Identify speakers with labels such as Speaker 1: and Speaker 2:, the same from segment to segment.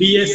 Speaker 1: BS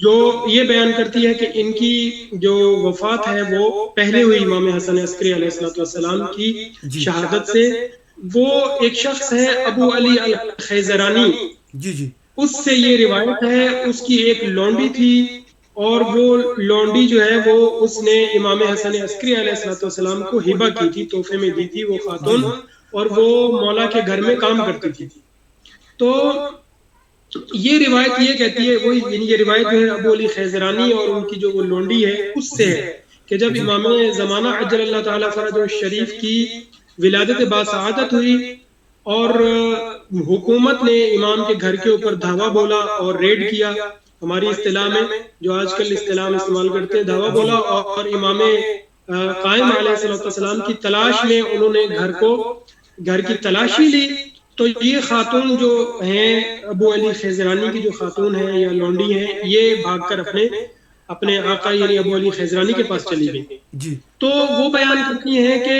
Speaker 1: جو یہ بیان کرتی ہے کہ ان کی جو وفات ہے وہ پہلے ہوئی امام حسن عسکری علیہ السلام کی شہادت سے. وہ ایک شخص ہے ابو علی الخیزرانی،
Speaker 2: جی جی
Speaker 1: اس سے یہ روایت ہے. اس کی ایک لونڈی تھی اور وہ لونڈی جو ہے وہ اس نے امام حسن عسکری علیہ السلام کو ہبہ کی تھی، تحفے میں دی تھی وہ خاتون، اور وہ مولا کے گھر میں کام کرتی تھی. تو یہ روایت یہ کہتی ہے، وہی یعنی یہ روایت جو ہے ابو علی خیزرانی اور ان کی جو وہ لونڈی ہے اس سے ہے کہ جب امام زمانہ عجل اللہ تعالیٰ فرجہ الشریف کی ولادت باسعادت ہوئی اور حکومت نے امام کے گھر کے اوپر دھاوا بولا اور ریڈ کیا، ہماری اصطلاح میں جو آج کل اصطلاح استعمال کرتے ہیں دھاوا بولا، اور امام قائم علیہ السلام کی تلاش میں انہوں نے گھر کی تلاشی لی. تو یہ خاتون جو ہیں ابو علی خیزرانی کی جو خاتون ہیں یا لونڈی ہیں، یہ بھاگ کر اپنے آقا یعنی ابو علی خیزرانی کے پاس چلی گئی.
Speaker 2: جی
Speaker 1: تو وہ بیان کرتی ہیں کہ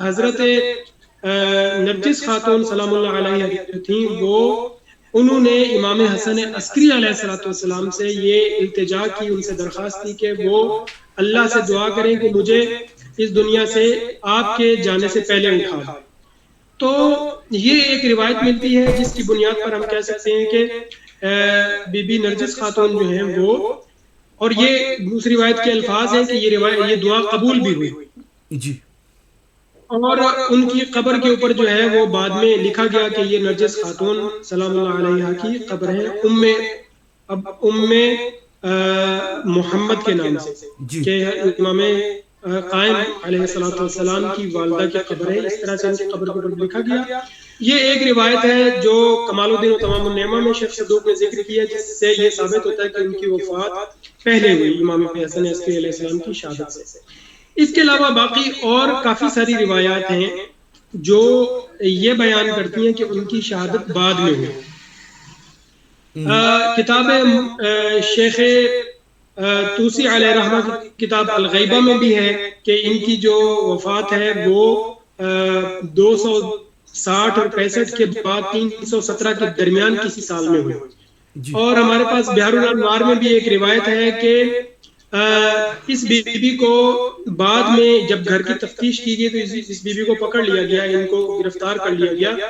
Speaker 1: حضرت نرجس خاتون سلام اللہ علیہ جو تھیں، انہوں نے امام حسن عسکری علیہ السلام سے یہ التجا کی، ان سے درخواست کی کہ وہ اللہ سے دعا کریں کہ مجھے اس دنیا سے آپ کے جانے سے پہلے اٹھا دیں. تو یہ ایک روایت ملتی ہے جس کی بنیاد پر ہم کہہ سکتے ہیں کہ بی بی نرجس خاتون جو ہیں وہ، اور یہ دوسری روایت کے الفاظ ہیں کہ یہ دعا قبول بھی ہوئی.
Speaker 2: جی
Speaker 1: اور ان کی قبر کے اوپر جو ہے وہ بعد میں لکھا گیا کہ یہ نرجس خاتون سلام اللہ علیہ کی قبر ہے ام محمد کے نام سے، کہ امام قائم علیہ السلام کی والدہ کی قبر ہے. اس طرح سے ان کی قبر کے اوپر لکھا گیا. یہ ایک روایت ہے جو کمال الدین و تمام النعمہ میں شیخ صدوق نے ذکر کیا، جس سے یہ ثابت ہوتا ہے کہ ان کی وفات پہلے ہوئی امام حسن عسکری علیہ السلام کی شہادت سے. اس کے علاوہ باقی اور کافی ساری روایات ہیں جو یہ بیان کرتی ہیں کہ ان کی شہادت بعد میں ہوئی. کتاب شیخ توسی علیہ رحمہ کی کتاب الغیبہ میں بھی ہے کہ ان کی جو وفات ہے وہ 260 اور 65 کے بعد 317 کے درمیان کسی سال میں ہوئی. اور ہمارے پاس بحر الانوار میں بھی ایک روایت ہے کہ اس بی بی کو بعد میں جب گھر کی تفتیش کی گئی تو اس بی بی کو پکڑ لیا گیا، ان کو گرفتار کر لیا گیا،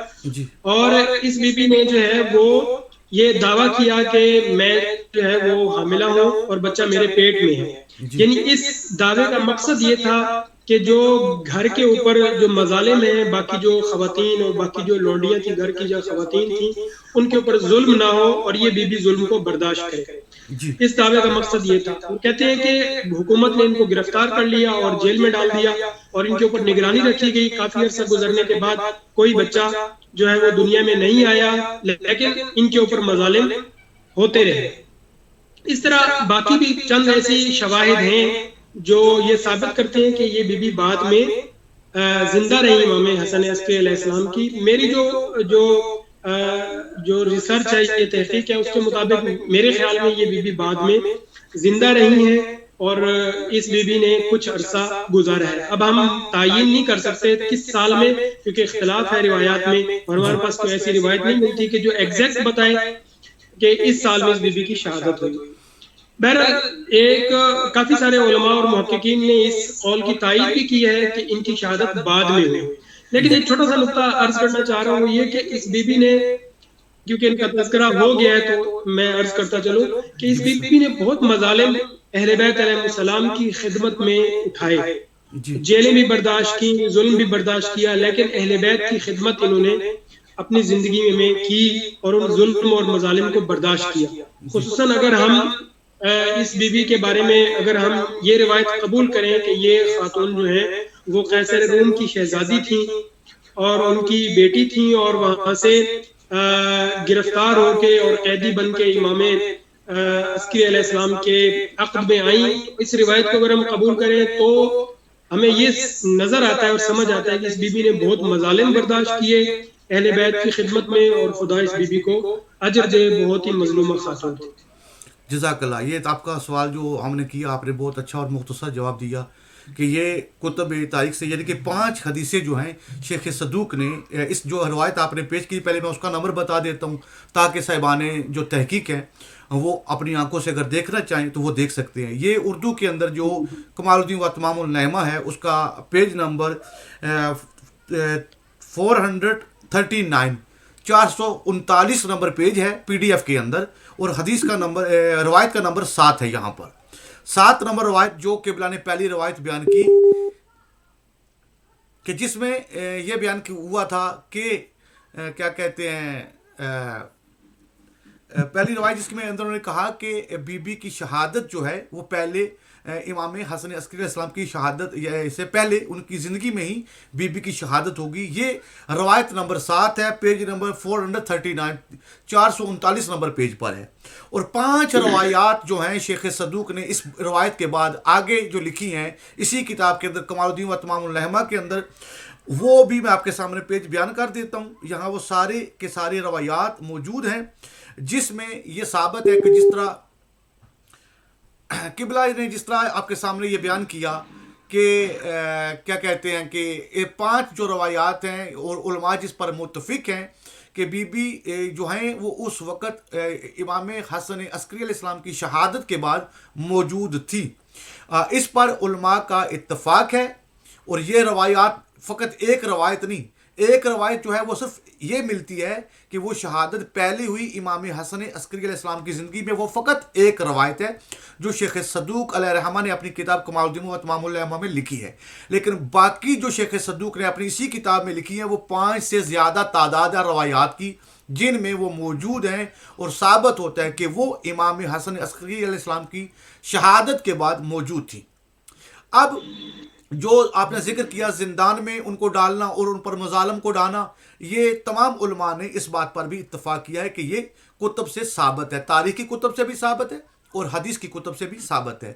Speaker 1: اور اس بی بی نے جو ہے وہ یہ دعویٰ کیا کہ میں جو ہے وہ حاملہ ہوں اور بچہ میرے پیٹ میں ہے. یعنی اس دعوے کا مقصد یہ تھا کہ جو گھر کے اوپر جو مظالم ہیں، باقی جو خواتین اور باقی جو لونڈیاں تھیں، گھر کی جو خواتین تھیں، ان کے اوپر ظلم نہ ہو اور یہ بی بی ظلم کو برداشت کرے. اس دعوے کا مقصد یہ تھا. وہ کہتے ہیں کہ حکومت نے ان کو گرفتار کر لیا اور جیل میں ڈال دیا اور ان کے اوپر نگرانی رکھی گئی. کافی عرصہ گزرنے کے بعد کوئی بچہ جو ہے وہ دنیا میں نہیں آیا، لیکن ان کے اوپر مظالم ہوتے رہے. اس طرح باقی بھی چند ایسی شواہد ہیں جو یہ ثابت کرتے ہیں کہ یہ بی بی بعد میں زندہ رہی امام حسن عسکری علیہ السلام کی. میری جو ریسرچ ہے، یہ تحقیق ہے، اس کے مطابق میرے خیال میں یہ بی بی بعد میں زندہ رہی ہیں اور اس بی بی نے کچھ عرصہ گزارا ہے. اب ہم تعین نہیں کر سکتے کس سال میں، کیونکہ اختلاف ہے روایات میں اور ہمارے پاس کوئی ایسی روایت نہیں ملتی کہ جو ایگزیکٹ بتائے کہ اس سال میں اس بی بی کی شہادت ہوئی. بہرحال کافی سارے علماء اور محققین نے اس قول کی تائید بھی کی ہے کہ ان کی شہادت بعد میں ہوئی. لیکن ایک چھوٹا سا نقطہ عرض کرنا چاہ رہا ہوں، یہ کہ اس بی بی نے، کیونکہ ان کا تذکرہ ہو گیا ہے تو میں عرض کرتا چلوں کہ اس بی بی نے بہت مظالم اہل بیت علیہ السلام کی خدمت میں اٹھائے، جیلیں بھی برداشت کی، ظلم بھی برداشت کیا، لیکن اہل بیت کی خدمت انہوں نے اپنی زندگی میں کی اور ان ظلم اور مظالم کو برداشت کیا. خصوصاً اگر ہم اس بی بی کے بارے میں اگر ہم یہ روایت قبول کریں کہ یہ خاتون جو ہے وہ قیصر روم کی شہزادی تھیں اور ان کی بیٹی تھیں، اور وہاں سے گرفتار ہو کے اور قیدی بن کے امام عسکری علیہ السلام کے عقد میں آئیں. اس روایت کو اگر ہم قبول کریں تو ہمیں یہ نظر آتا ہے اور سمجھ آتا ہے کہ اس بی بی نے بہت مظالم برداشت کیے اہل بیت کی خدمت میں، اور خدا اس بی بی کو اجر دے، بہت ہی مظلومہ خاتون تھی.
Speaker 2: جزاک اللہ. یہ آپ کا سوال جو ہم نے کیا، آپ نے بہت اچھا اور مختصر جواب دیا کہ یہ کتب تاریخ سے، یعنی کہ 5 حدیثیں جو ہیں شیخ صدوق نے، اس جو روایت آپ نے پیش کی، پہلے میں اس کا نمبر بتا دیتا ہوں تاکہ صاحبان جو تحقیق ہے وہ اپنی آنکھوں سے اگر دیکھنا چاہیں تو وہ دیکھ سکتے ہیں. یہ اردو کے اندر جو کمال الدین و تمام النعمہ ہے اس کا پیج نمبر 439 439 نمبر پیج ہے پی ڈی ایف کے اندر, اور حدیث کا نمبر روایت کا نمبر 7 ہے. یہاں پر 7 نمبر روایت جو قبلہ نے پہلی روایت بیان کی کہ جس میں یہ بیان ہوا تھا کہ کیا کہتے ہیں, پہلی روایت جس میں اندر انہوں نے کہا کہ بی بی کی شہادت جو ہے وہ پہلے امام حسن عسکری علیہ السلام کی شہادت سے پہلے ان کی زندگی میں ہی بی بی کی شہادت ہوگی. یہ روایت نمبر 7 ہے, پیج نمبر 439 439 نمبر پیج پر ہے. اور 5 روایات جو ہیں شیخ صدوق نے اس روایت کے بعد آگے جو لکھی ہیں اسی کتاب کے اندر کمال الدین و تمام النعمہ کے اندر, وہ بھی میں آپ کے سامنے پیج بیان کر دیتا ہوں. یہاں وہ سارے کے سارے روایات موجود ہیں جس میں یہ ثابت ہے کہ جس طرح قبلہ نے جس طرح آپ کے سامنے یہ بیان کیا کہ کیا کہتے ہیں کہ یہ 5 جو روایات ہیں اور علماء جس پر متفق ہیں کہ بی بی جو ہیں وہ اس وقت امام حسن عسکری علیہ السلام کی شہادت کے بعد موجود تھی. اس پر علماء کا اتفاق ہے. اور یہ روایات فقط ایک روایت نہیں, ایک روایت جو ہے وہ صرف یہ ملتی ہے کہ وہ شہادت پہلے ہوئی امام حسن عسکری علیہ السلام کی زندگی میں, وہ فقط ایک روایت ہے جو شیخ صدوق علیہ الرحمہ نے اپنی کتاب کمال الدین و تمام النعمہ میں لکھی ہے. لیکن باقی جو شیخ صدوق نے اپنی اسی کتاب میں لکھی ہیں وہ 5 سے زیادہ تعداد ہے روایات کی جن میں وہ موجود ہیں اور ثابت ہوتا ہے کہ وہ امام حسن عسکری علیہ السلام کی شہادت کے بعد موجود تھی. اب جو آپ نے ذکر کیا زندان میں ان کو ڈالنا اور ان پر مظالم کو ڈالنا, یہ تمام علماء نے اس بات پر بھی اتفاق کیا ہے کہ یہ کتب سے ثابت ہے, تاریخی کتب سے بھی ثابت ہے اور حدیث کی کتب سے بھی ثابت ہے.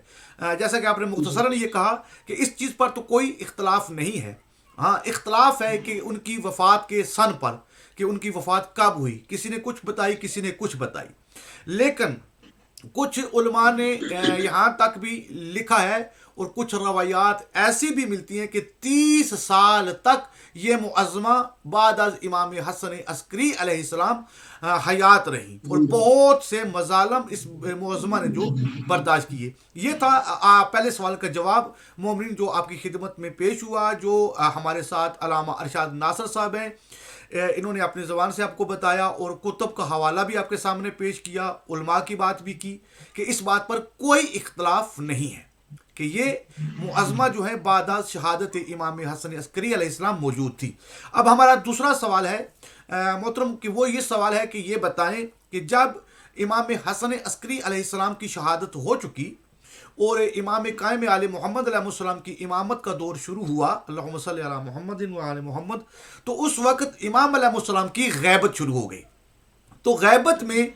Speaker 2: جیسا کہ آپ نے مختصراً یہ کہا کہ اس چیز پر تو کوئی اختلاف نہیں ہے. ہاں اختلاف ہے کہ ان کی وفات کے سن پر, کہ ان کی وفات کب ہوئی, کسی نے کچھ بتائی کسی نے کچھ بتائی. لیکن کچھ علماء نے یہاں تک بھی لکھا ہے اور کچھ روایات ایسی بھی ملتی ہیں کہ 30 سال تک یہ معظمہ بعد از امام حسن عسکری علیہ السلام حیات رہی اور بہت سے مظالم اس معظمہ نے جو برداشت کیے. یہ تھا پہلے سوال کا جواب مومنین جو آپ کی خدمت میں پیش ہوا, جو ہمارے ساتھ علامہ ارشاد ناصر صاحب ہیں. انہوں نے اپنی زبان سے آپ کو بتایا اور کتب کا حوالہ بھی آپ کے سامنے پیش کیا, علماء کی بات بھی کی کہ اس بات پر کوئی اختلاف نہیں ہے کہ یہ معظمہ جو ہے بعد از شہادت امام حسن عسکری علیہ السلام موجود تھی. اب ہمارا دوسرا سوال ہے محترم کہ وہ یہ سوال ہے کہ یہ بتائیں کہ جب امام حسن عسکری علیہ السلام کی شہادت ہو چکی اور امام قائم آل محمد علیہ السلام کی امامت کا دور شروع ہوا, اللہم صلی علی محمد و آل محمد, تو اس وقت امام علیہ السلام کی غیبت شروع ہو گئی. تو غیبت میں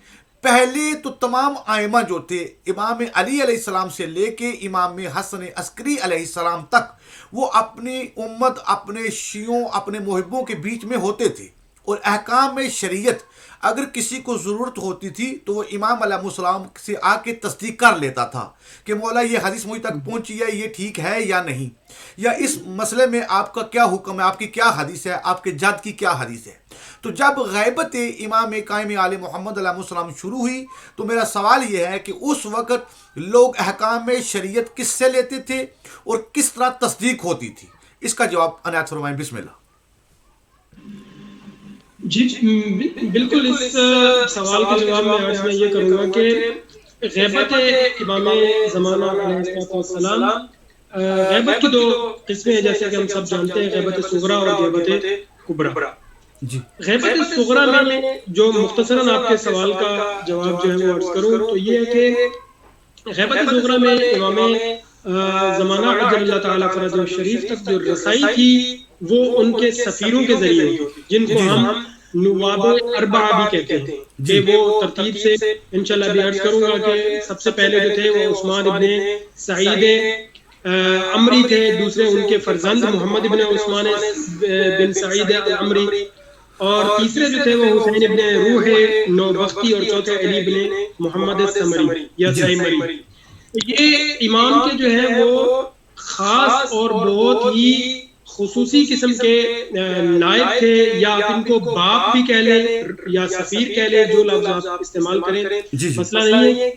Speaker 2: پہلے تو تمام ائمہ جو تھے امام علی علیہ السلام سے لے کے امام حسن عسکری علیہ السلام تک وہ اپنی امت, اپنے شیعوں, اپنے محبوں کے بیچ میں ہوتے تھے اور احکام شریعت اگر کسی کو ضرورت ہوتی تھی تو وہ امام علیہ السلام سے آ کے تصدیق کر لیتا تھا کہ مولا یہ حدیث مجھ تک پہنچی ہے, یہ ٹھیک ہے یا نہیں, یا اس مسئلے میں آپ کا کیا حکم ہے, آپ کی کیا حدیث ہے, آپ کے جد کی کیا حدیث ہے. تو جب غیبت امام قائم آل محمد علیہ السلام شروع ہوئی تو میرا سوال یہ ہے کہ اس وقت لوگ احکام شریعت کس سے لیتے تھے اور کس طرح تصدیق ہوتی تھی؟ اس کا جواب عنایت فرمائیں, بسم اللہ.
Speaker 1: جی بالکل, اس سوال کے جواب میں آج میں یہ کروں گا کہ غیبت امام زمانہ علیہ السلام, غیبت کی 2 قسمیں ہیں جیسے کہ ہم سب جانتے ہیں, غیبت صغریٰ اور غیبت کبریٰ.
Speaker 2: جی
Speaker 1: غیبت صغریٰ میں جو مختصراً آپ کے سوال کا جواب جو ہے وہ عرض کروں تو یہ ہے کہ غیبت صغریٰ میں امام زمانہ عجل اللہ تعالیٰ فرجہ شریف تک جو رسائی تھی وہ ان کے سفیروں کے ذریعے ہوتی, جن کو ہم نواب اربعہ بھی کہتے ہیں. کہ وہ ترتیب سے انشاءاللہ بھی عرض کروں گا کہ سب سے پہلے جو تھے وہ عثمان ابن سعید عمری تھے, دوسرے ان کے فرزند محمد ابن عثمان بن سعید عمری, اور تیسرے جو تھے وہ حسین ابن روح نوبختی, اور چوتھے علی ابن محمد سمری یا سیمری. یہ امام کے جو ہے وہ خاص اور بہت ہی خصوصی قسم کے نائب تھے، یا آپ ان کو باپ بھی کہہ لیں یا سفیر کہہ لیں، جو لفظ آپ استعمال کریں، مسئلہ نہیں ہے۔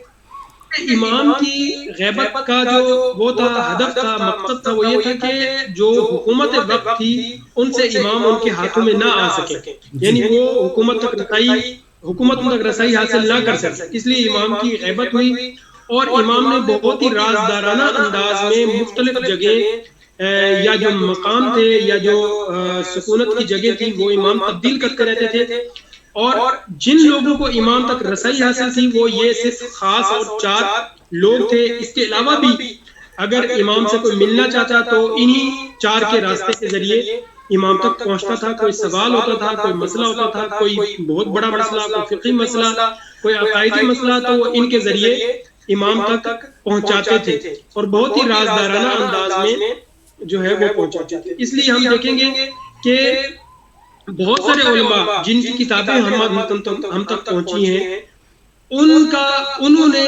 Speaker 1: امام کی غیبت کا جو وہ تھا، ہدف تھا، مقصد تھا، وہ یہ تھا کہ جو حکومت وقت تھی ان سے امام ان کے ہاتھوں میں نہ آ سکے، یعنی وہ حکومت تک رسائی حاصل نہ کر سکے، اس لیے امام کی غیبت ہوئی، اور امام نے بہت ہی رازدارانہ انداز میں مختلف جگہ یا جو مقام تھے یا جو سکونت کی جگہ تھی وہ امام تبدیل کرتے رہتے تھے، اور جن لوگوں کو امام تک رسائی حاصل تھی وہ یہ صرف خاص اور 4 لوگ تھے۔ اس کے علاوہ بھی اگر امام سے کوئی ملنا چاہتا تو انہی 4 کے راستے کے ذریعے امام تک پہنچتا تھا۔ کوئی سوال ہوتا تھا، کوئی مسئلہ ہوتا تھا، کوئی بہت بڑا مسئلہ، کوئی فقہی مسئلہ، کوئی عقائدی مسئلہ، تو وہ ان کے ذریعے امام تک پہنچاتے تھے، اور بہت ہی رازدارانہ انداز میں جو ہے وہ پہنچاتے تھے۔ اس لیے ہم دیکھیں گے کہ بہت سارے علماء جن کی کتابیں ہم تک پہنچی ہیں، انہوں نے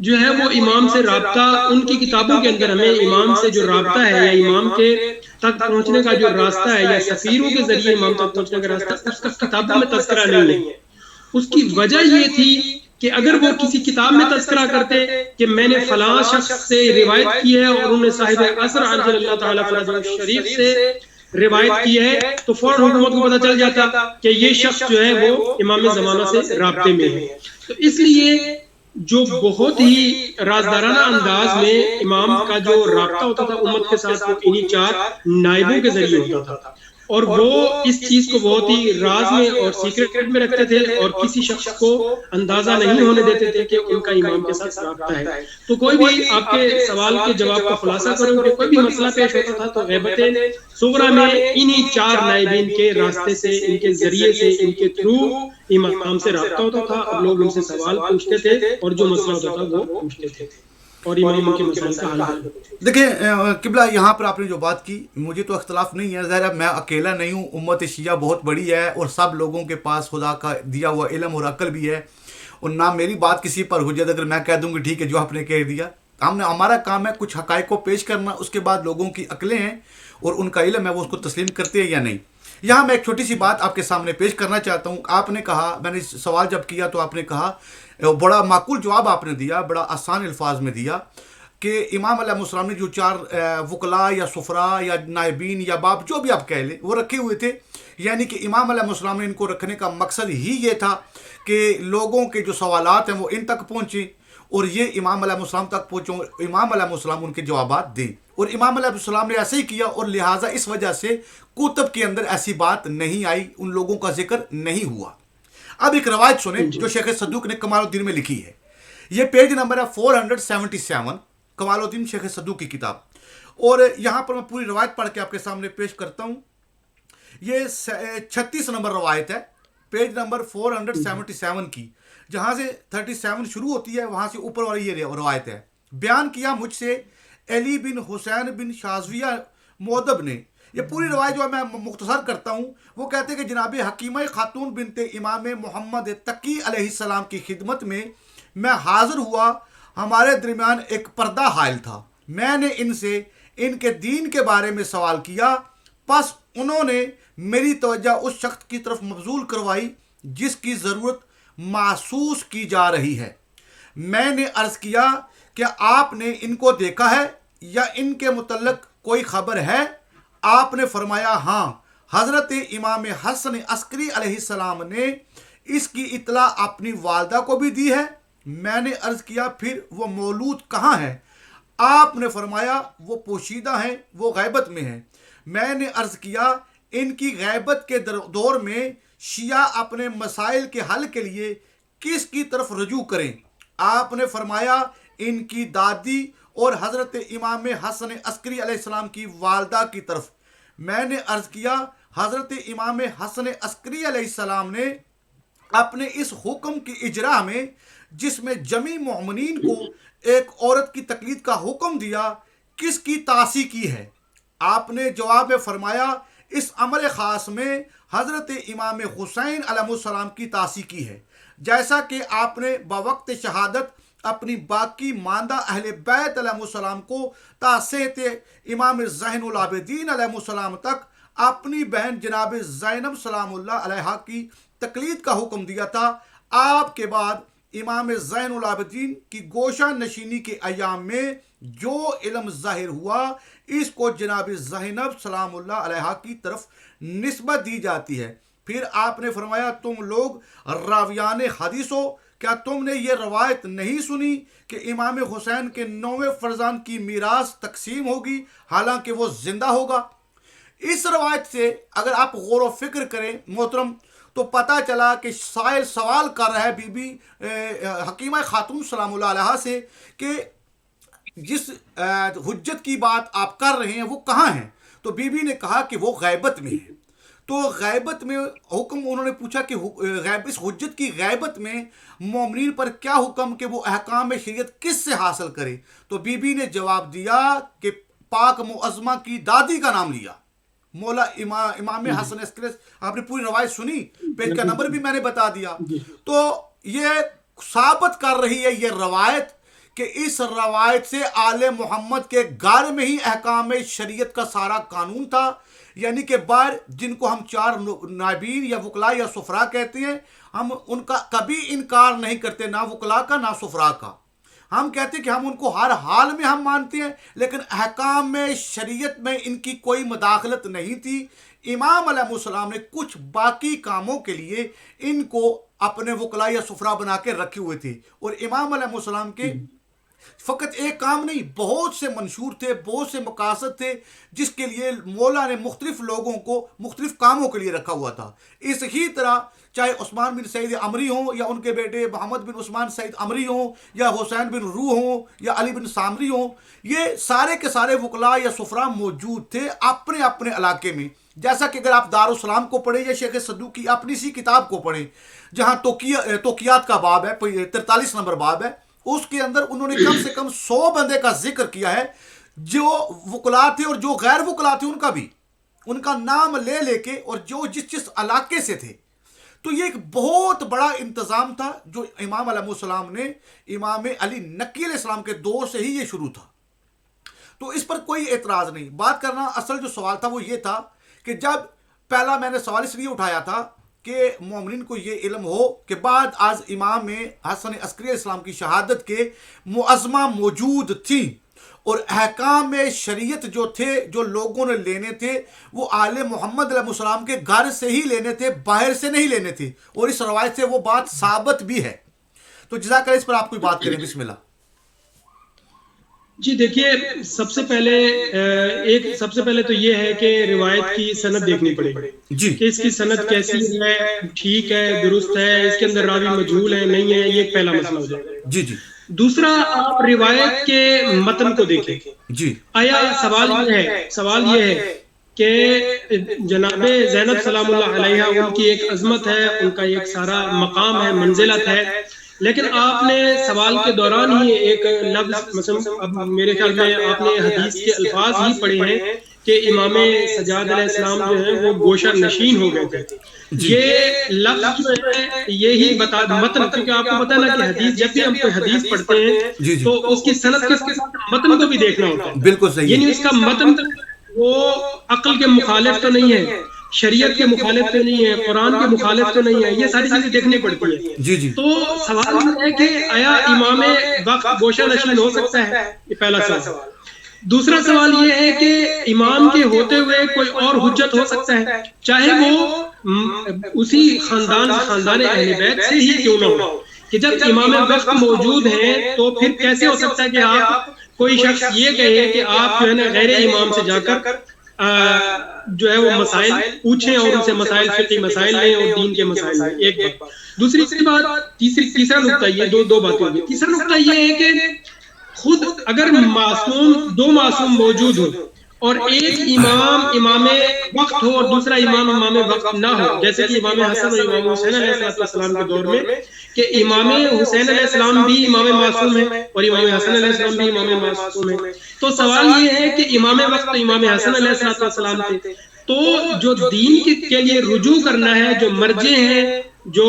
Speaker 1: جو ہے وہ امام سے رابطہ، ان کی کتابوں کے اندر ہمیں امام سے جو رابطہ ہے یا امام کے تک پہنچنے کا جو راستہ ہے یا سفیروں کے ذریعے امام تک پہنچنے کا راستہ، اس کا کتابوں میں تذکرہ نہیں ہے۔ اس کی وجہ یہ تھی کہ اگر وہ کسی کتاب میں تذکرہ کرتے کہ میں نے فلاں شخص سے روایت کی ہے اور انہوں نے صاحب عصر عجل اللہ تعالیٰ فرجہ شریف سے روایت کی ہے، تو فوراً حکومت کو پتہ چل جاتا کہ یہ شخص جو ہے وہ امام زمانہ سے رابطے میں ہے۔ تو اس لیے جو بہت ہی رازدارانہ انداز میں امام کا جو رابطہ ہوتا تھا امت کے ساتھ، وہ انہی 4 نائبوں کے ذریعے ہوتا تھا، اور وہ اس چیز کو بہت ہی راز میں اور سیکرٹ میں رکھتے تھے، اور کسی شخص کو اندازہ نہیں ہونے دیتے تھے کہ ان کا امام کے ساتھ رابطہ ہے۔ تو کوئی بھی آپ کے سوال کے جواب کا خلاصہ کروں کہ کوئی بھی مسئلہ پیش ہوتا تھا تو غیبت صغریٰ میں انہی 4 نائبین کے راستے سے، ان کے ذریعے سے، ان کے تھرو امام سے رابطہ ہوتا تھا، اور لوگ ان سے سوال پوچھتے تھے، اور جو مسئلہ ہوتا تھا وہ پوچھتے تھے، اور امام ان کے مسائل کا حل کرتے تھے۔
Speaker 2: دیکھیں قبلہ، یہاں پر آپ نے جو بات کی مجھے تو اختلاف نہیں ہے، ظاہر ہے میں اکیلا نہیں ہوں، امت شیعہ بہت بڑی ہے، اور سب لوگوں کے پاس خدا کا دیا ہوا علم اور عقل بھی ہے، اور نہ میری بات کسی پر حجت اگر میں کہہ دوں گی ٹھیک ہے جو آپ نے کہہ دیا۔ ہمارا کام ہے کچھ حقائق کو پیش کرنا، اس کے بعد لوگوں کی عقلیں ہیں اور ان کا علم ہے، وہ اس کو تسلیم کرتے ہیں یا نہیں۔ یہاں میں ایک چھوٹی سی بات آپ کے سامنے پیش کرنا چاہتا ہوں۔ آپ نے کہا، میں نے سوال جب کیا تو آپ نے کہا، بڑا معقول جواب آپ نے دیا، بڑا آسان الفاظ میں دیا، کہ امام علیہ السلام نے جو 4 وکلاء یا سفراء یا نائبین یا باپ جو بھی آپ کہہ لیں وہ رکھے ہوئے تھے، یعنی کہ امام علیہ السلام نے ان کو رکھنے کا مقصد ہی یہ تھا کہ لوگوں کے جو سوالات ہیں وہ ان تک پہنچیں اور یہ امام علیہ السلام تک پہنچوں، امام علیہ السلام ان کے جوابات دیں، اور امام علیہ السلام نے ایسے ہی کیا، اور لہٰذا اس وجہ سے کتب کے اندر ایسی بات نہیں آئی، ان لوگوں کا ذکر نہیں ہوا۔ اب ایک روایت سنیں جو شیخ صدوق نے کمال الدین میں لکھی ہے، یہ پیج نمبر ہے 477، کمال الدین شیخ صدوق کی کتاب، اور یہاں پر میں پوری روایت پڑھ کے آپ کے سامنے پیش کرتا ہوں۔ یہ 36 نمبر روایت ہے، پیج نمبر 477 کی، جہاں سے 37 شروع ہوتی ہے وہاں سے اوپر والی یہ روایت ہے۔ بیان کیا مجھ سے علی بن حسین بن شاذویہ مودب نے، یہ پوری روایت جو ہے میں مختصر کرتا ہوں، وہ کہتے ہیں کہ جناب حکیمہ خاتون بنت امام محمد تقی علیہ السلام کی خدمت میں حاضر ہوا، ہمارے درمیان ایک پردہ حائل تھا، میں نے ان سے ان کے دین کے بارے میں سوال کیا، پس انہوں نے میری توجہ اس شخص کی طرف مبذول کروائی جس کی ضرورت محسوس کی جا رہی ہے۔ میں نے عرض کیا کہ آپ نے ان کو دیکھا ہے یا ان کے متعلق کوئی خبر ہے؟ آپ نے فرمایا ہاں، حضرت امام حسن عسکری علیہ السلام نے اس کی اطلاع اپنی والدہ کو بھی دی ہے۔ میں نے عرض کیا پھر وہ مولود کہاں ہے؟ آپ نے فرمایا وہ پوشیدہ ہیں، وہ غیبت میں ہیں۔ میں نے عرض کیا ان کی غیبت کے دور میں شیعہ اپنے مسائل کے حل کے لیے کس کی طرف رجوع کریں؟ آپ نے فرمایا ان کی دادی اور حضرت امام حسن عسکری علیہ السلام کی والدہ کی طرف۔ میں نے عرض کیا حضرت امام حسن عسکری علیہ السلام نے اپنے اس حکم کی اجرا میں جس میں جمیع مومنین کو ایک عورت کی تقلید کا حکم دیا، کس کی تعصی کی ہے؟ آپ نے جواب میں فرمایا اس عمل خاص میں حضرت امام حسین علیہ السلام کی تعصی کی ہے، جیسا کہ آپ نے بوقت شہادت اپنی باقی ماندہ اہل بیت علیہ السلام کو تا صحت امام زین العابدین علیہ السلام تک اپنی بہن جناب زینب سلام اللہ علیہا کی تقلید کا حکم دیا تھا۔ آپ کے بعد امام زین العابدین کی گوشہ نشینی کے ایام میں جو علم ظاہر ہوا اس کو جناب زینب سلام اللہ علیہا کی طرف نسبت دی جاتی ہے۔ پھر آپ نے فرمایا تم لوگ راویان حدیث ہو، کیا تم نے یہ روایت نہیں سنی کہ امام حسین کے 9 فرزند کی میراث تقسیم ہوگی حالانکہ وہ زندہ ہوگا؟ اس روایت سے اگر آپ غور و فکر کریں محترم تو پتہ چلا کہ سائل سوال کر رہا ہے بی بی حکیمہ خاتون سلام اللہ علیہا سے کہ جس حجت کی بات آپ کر رہے ہیں وہ کہاں ہیں؟ تو بی بی نے کہا کہ وہ غیبت میں ہے۔ تو غیبت میں حکم انہوں نے پوچھا کہ اس حجت کی غیبت میں مومنین پر کیا حکم کہ وہ احکام شریعت کس سے حاصل کرے؟ تو بی بی نے جواب دیا کہ پاک معظمہ کی دادی کا نام لیا، مولا امام حسن عسکری۔ آپ نے پوری روایت سنی، پیج کا نمبر بھی میں نے بتا دیا۔ تو یہ ثابت کر رہی ہے یہ روایت کہ اس روایت سے آل محمد کے گھر میں ہی احکام شریعت کا سارا قانون تھا، یعنی کہ باہر جن کو ہم 4 نائبین یا وکلاء یا سفراء کہتے ہیں، ہم ان کا کبھی انکار نہیں کرتے، نہ وکلاء کا نہ سفراء کا۔ ہم کہتے ہیں کہ ہم ان کو ہر حال میں ہم مانتے ہیں، لیکن احکام میں شریعت میں ان کی کوئی مداخلت نہیں تھی۔ امام علیہ السلام نے کچھ باقی کاموں کے لیے ان کو اپنے وکلاء یا سفراء بنا کے رکھے ہوئے تھے، اور امام علیہ السلام کے فقط ایک کام نہیں، بہت سے منشور تھے، بہت سے مقاصد تھے جس کے لیے مولا نے مختلف لوگوں کو مختلف کاموں کے لیے رکھا ہوا تھا۔ اس ہی طرح چاہے عثمان بن سعید عمری ہوں یا ان کے بیٹے محمد بن عثمان سعید عمری ہوں یا حسین بن روح ہوں یا علی بن سامری ہوں، یہ سارے کے سارے وکلاء یا سفراء موجود تھے اپنے اپنے علاقے میں۔ جیسا کہ اگر آپ دارالسلام کو پڑھیں یا شیخ صدوق کی اپنی سی کتاب کو پڑھیں جہاں توقیات کا باب ہے، 43 نمبر باب ہے، اس کے اندر انہوں نے کم سے کم 100 بندے کا ذکر کیا ہے جو وکلاء تھے اور جو غیر وکلاء تھے ان کا بھی، ان کا نام لے لے کے، اور جو جس علاقے سے تھے۔ تو یہ ایک بہت بڑا انتظام تھا جو امام علیہ السلام نے امام علی نقی علیہ السلام کے دور سے ہی یہ شروع تھا۔ تو اس پر کوئی اعتراض نہیں۔ بات کرنا اصل جو سوال تھا وہ یہ تھا کہ جب پہلا میں نے سوال اس لیے اٹھایا تھا کہ مومنین کو یہ علم ہو کہ بعد از امام حسن عسکری اسلام کی شہادت کے معظمہ موجود تھی، اور احکام شریعت جو تھے جو لوگوں نے لینے تھے وہ آل محمد علیہ السلام کے گھر سے ہی لینے تھے، باہر سے نہیں لینے تھے، اور اس روایت سے وہ بات ثابت بھی ہے۔ تو جزاک اللہ، اس پر آپ کوئی بات کریں، بسم اللہ۔
Speaker 1: جی دیکھیے، سب سے پہلے تو یہ ہے کہ روایت کی سند دیکھنی پڑے گی کہ اس کی سند کیسی ہے، ٹھیک ہے، درست ہے، اس کے اندر راوی مجہول ہے نہیں ہے، یہ پہلا مسئلہ ہو جائے گا۔
Speaker 2: جی جی۔
Speaker 1: دوسرا، آپ روایت کے متن کو دیکھیں۔
Speaker 2: جی،
Speaker 1: آیا سوال یہ ہے کہ جناب زینب سلام اللہ علیہ ان کی ایک عظمت ہے، ان کا ایک سارا مقام ہے، منزلت ہے، لیکن آپ نے سوال کے دوران ہی ایک لفظ، مثلا اب میرے خیال میں آپ نے حدیث کے الفاظ ہی پڑھے ہیں کہ امام سجاد علیہ السلام جو ہیں وہ گوشہ نشین ہو گئے تھے۔ یہ لفظ جو ہے یہی بتا متن، کیونکہ آپ کو پتہ ہے نا کہ حدیث، جب بھی ہم کوئی حدیث پڑھتے ہیں تو اس کی سند کے ساتھ متن کو بھی دیکھنا ہوتا ہے۔
Speaker 2: بالکل صحیح،
Speaker 1: یعنی اس کا متن وہ عقل کے مخالف تو نہیں ہے، شریعت کے مخالف تو نہیں ہے، قرآن کے مخالف تو نہیں ہے، یہ ساری چیزیں دیکھنی پڑتی ہے۔
Speaker 2: جی جی۔
Speaker 1: تو سوال یہ ہے کہ آیا امام وقت گوشہ نشین ہو سکتا ہے؟ یہ پہلا سوال۔ دوسرا سوال یہ ہے کہ امام کے ہوتے ہوئے کوئی اور حجت ہو سکتا ہے، چاہے وہ اسی خاندان اہل بیت سے ہی کیوں نہ ہو، کہ جب امام وقت موجود ہیں تو پھر کیسے ہو سکتا ہے کہ آپ کوئی شخص یہ کہے کہ آپ جو ہے نا غیر امام سے جا کر جو ہے وہ مسائل پوچھیں اور ان سے مسائل، فقہی مسائل لیں اور دین کے مسائل لیں۔ ایک بات۔ دوسری بات، تیسرا نقطہ، یہ دو باتیں ہوگی۔ تیسرا نقطہ یہ ہے کہ خود اگر دو معصوم موجود ہوں اور ایک امام وقت ہو اور دوسرا امام وقت نہ ہو، جیسے کہ امام حسن اور امام حسین علیہ السلام کے دور میں کہ امام حسین علیہ السلام بھی امام معصوم ہیں اور امام حسن علیہ السلام بھی امام معصوم ہیں، تو سوال یہ ہے کہ امام وقت امام حسن علیہ السلام تھے، تو جو دین کے لیے رجوع کرنا ہے، جو مرجع ہیں جو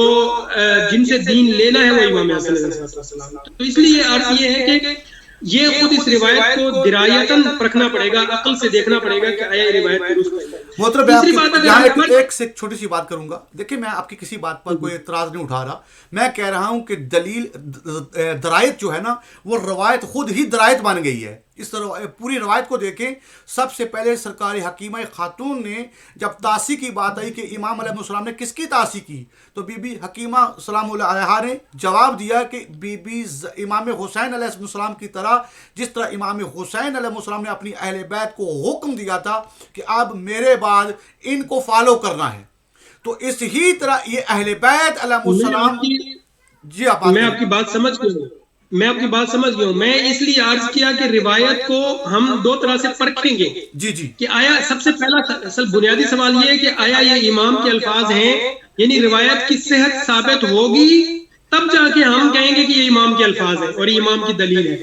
Speaker 1: جن سے دین لینا ہے وہ امام حسن علیہ السلام. تو اس لیے عرض یہ ہے کہ یہ خود اس روایت کو درایتاً پرکھنا پڑے گا, عقل سے دیکھنا پڑے گا کہ آیا یہ روایت درست ہے.
Speaker 2: محترم
Speaker 1: تیسری بات اگر
Speaker 2: یہاں ایک سے چھوٹی سی بات کروں گا. دیکھیں میں آپ کی کسی بات پر کوئی اعتراض نہیں اٹھا رہا, میں کہہ رہا ہوں کہ دلیل درایت جو ہے نا وہ روایت خود ہی درایت بن گئی ہے. اس پوری روایت کو دیکھیں, سب سے پہلے سرکار حکیمہ خاتون نے جب تاسی کی بات آئی کہ امام علیہ السلام نے کس کی تاسی کی, تو بی بی حکیمہ سلام اللہ علیہا نے جواب دیا کہ بی بی امام حسین علیہ السلام کی طرح, جس طرح امام حسین علیہ السلام نے اپنی اہل بیت کو حکم دیا تھا کہ اب میرے بعد ان کو فالو کرنا ہے, تو اس ہی طرح یہ اہل بیت علیہ السلام. جی آپ
Speaker 1: میں آپ کی بات سمجھ گیا ہوں, میں آپ کی بات سمجھ گیا ہوں. میں اس لیے عرض کیا کہ روایت کو ہم دو طرح سے پرکھیں گے.
Speaker 2: جی جی
Speaker 1: کہ آیا سب سے پہلا اصل بنیادی سوال یہ ہے کہ آیا یہ امام کے الفاظ ہیں, یعنی روایت کی صحت ثابت ہوگی تب جا کے ہم کہیں گے کہ یہ امام کے الفاظ ہیں اور یہ امام کی دلیل ہے.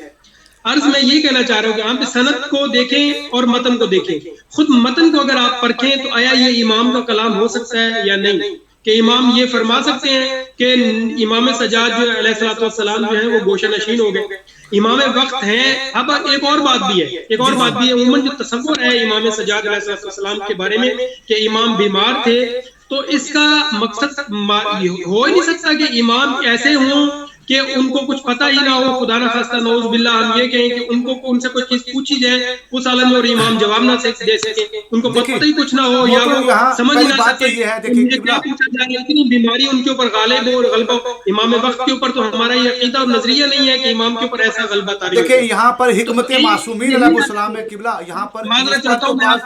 Speaker 1: عرض میں یہ کہنا چاہ رہا ہوں کہ آپ سند کو دیکھیں اور متن کو دیکھیں. خود متن کو اگر آپ پرکھیں تو آیا یہ امام کا کلام ہو سکتا ہے یا نہیں, کہ امام یہ فرما سکتے ہیں کہ امام سجاد جو علیہ الصلوۃ والسلام جو ہیں وہ گوشہ نشین ہو گئے, امام وقت ہیں. اب ایک اور بات بھی ہے, ایک اور بات بھی ہے, عموماً جو تصور ہے امام سجاد علیہ الصلوۃ والسلام کے بارے میں کہ امام بیمار تھے, تو اس کا مقصد ہو ہی نہیں سکتا کہ امام ایسے ہوں کہ ان کو کچھ پتہ ہی نہ ہو, خدا نہ خواستہ نعوذ باللہ ہم یہ کہیں کہ ان سے کوئی چیز پوچھی جائے اس عالم میں اور امام جواب نہ دے سکے, ان کو پتہ ہی کچھ نہ ہو یا وہ سمجھ ہی نہ سکے مجھے کیا پوچھا جائے. اتنی بیماری ان کے اوپر غالب ہو اور غلبہ امام وقت کے اوپر, تو ہمارا یہ عقیدہ اور نظریہ نہیں ہے کہ امام کے اوپر ایسا غلبہ طاری
Speaker 2: دیکھیں یہاں پر حکمت معصومین علیہ السلام ہے قبلہ, یہاں پر
Speaker 1: معذرت چاہتا ہوں, میں آپ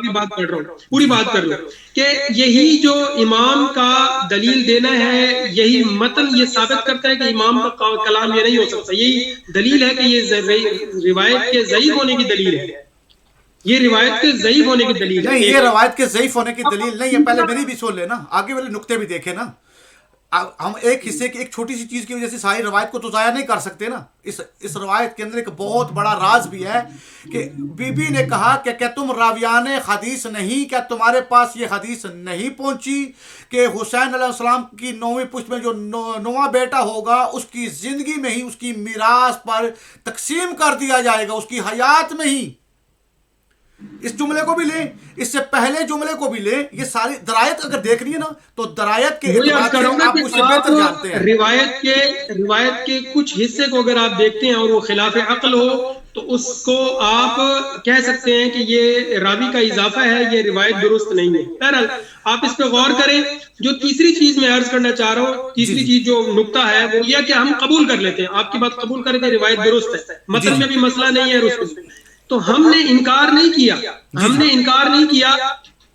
Speaker 1: کی بات پڑھ رہا ہوں, پوری بات کر لوں کہ یہی جو امام کا دلیل دینا ہے, یہی متن یہ ثابت کرتا ہے کہ امام کا کلام یہ نہیں ہو سکتا. یہی دلیل ہے کہ یہ روایت کے ضعیف ہونے کی دلیل ہے, یہ روایت کے ضعیف ہونے کی دلیل ہے.
Speaker 2: نہیں, یہ روایت کے ضعیف ہونے کی دلیل نہیں ہے. پہلے میری بھی سن لینا, آگے والے نقطے بھی دیکھیں نا. ہم ایک حصے کی ایک چھوٹی سی چیز کی وجہ سے ساری روایت کو تو ضائع نہیں کر سکتے نا. اس روایت کے اندر ایک بہت بڑا راز بھی ہے کہ بی بی نے کہا کہ کیا تم راویان حدیث نہیں, کیا تمہارے پاس یہ حدیث نہیں پہنچی کہ حسین علیہ السلام کی 9ویں پشت میں جو 9واں بیٹا ہوگا اس کی زندگی میں ہی اس کی میراث پر تقسیم کر دیا جائے گا, اس کی حیات میں ہی. اس جملے کو بھی لیں, اس سے پہلے جملے کو بھی لیں, یہ ساری درایت اگر دیکھنی ہے نا تو درایت کے اعتبار سے آپ مجھ سے بہتر جانتے ہیں.
Speaker 1: روایت کے کچھ حصے کو اگر آپ دیکھتے ہیں اور وہ خلاف عقل ہو تو اس کو آپ کہہ سکتے ہیں کہ یہ راوی کا اضافہ ہے, یہ روایت درست نہیں ہے. بہرحال آپ اس پہ غور کریں. جو تیسری چیز میں عرض کرنا چاہ رہا ہوں, تیسری چیز جو نقطہ ہے وہ یہ کہ ہم قبول کر لیتے ہیں, آپ کی بات قبول کریں کہ روایت درست ہے, متن میں بھی مسئلہ نہیں ہے رسول, تو ہم نے انکار نہیں کیا, ہم نے انکار نہیں کیا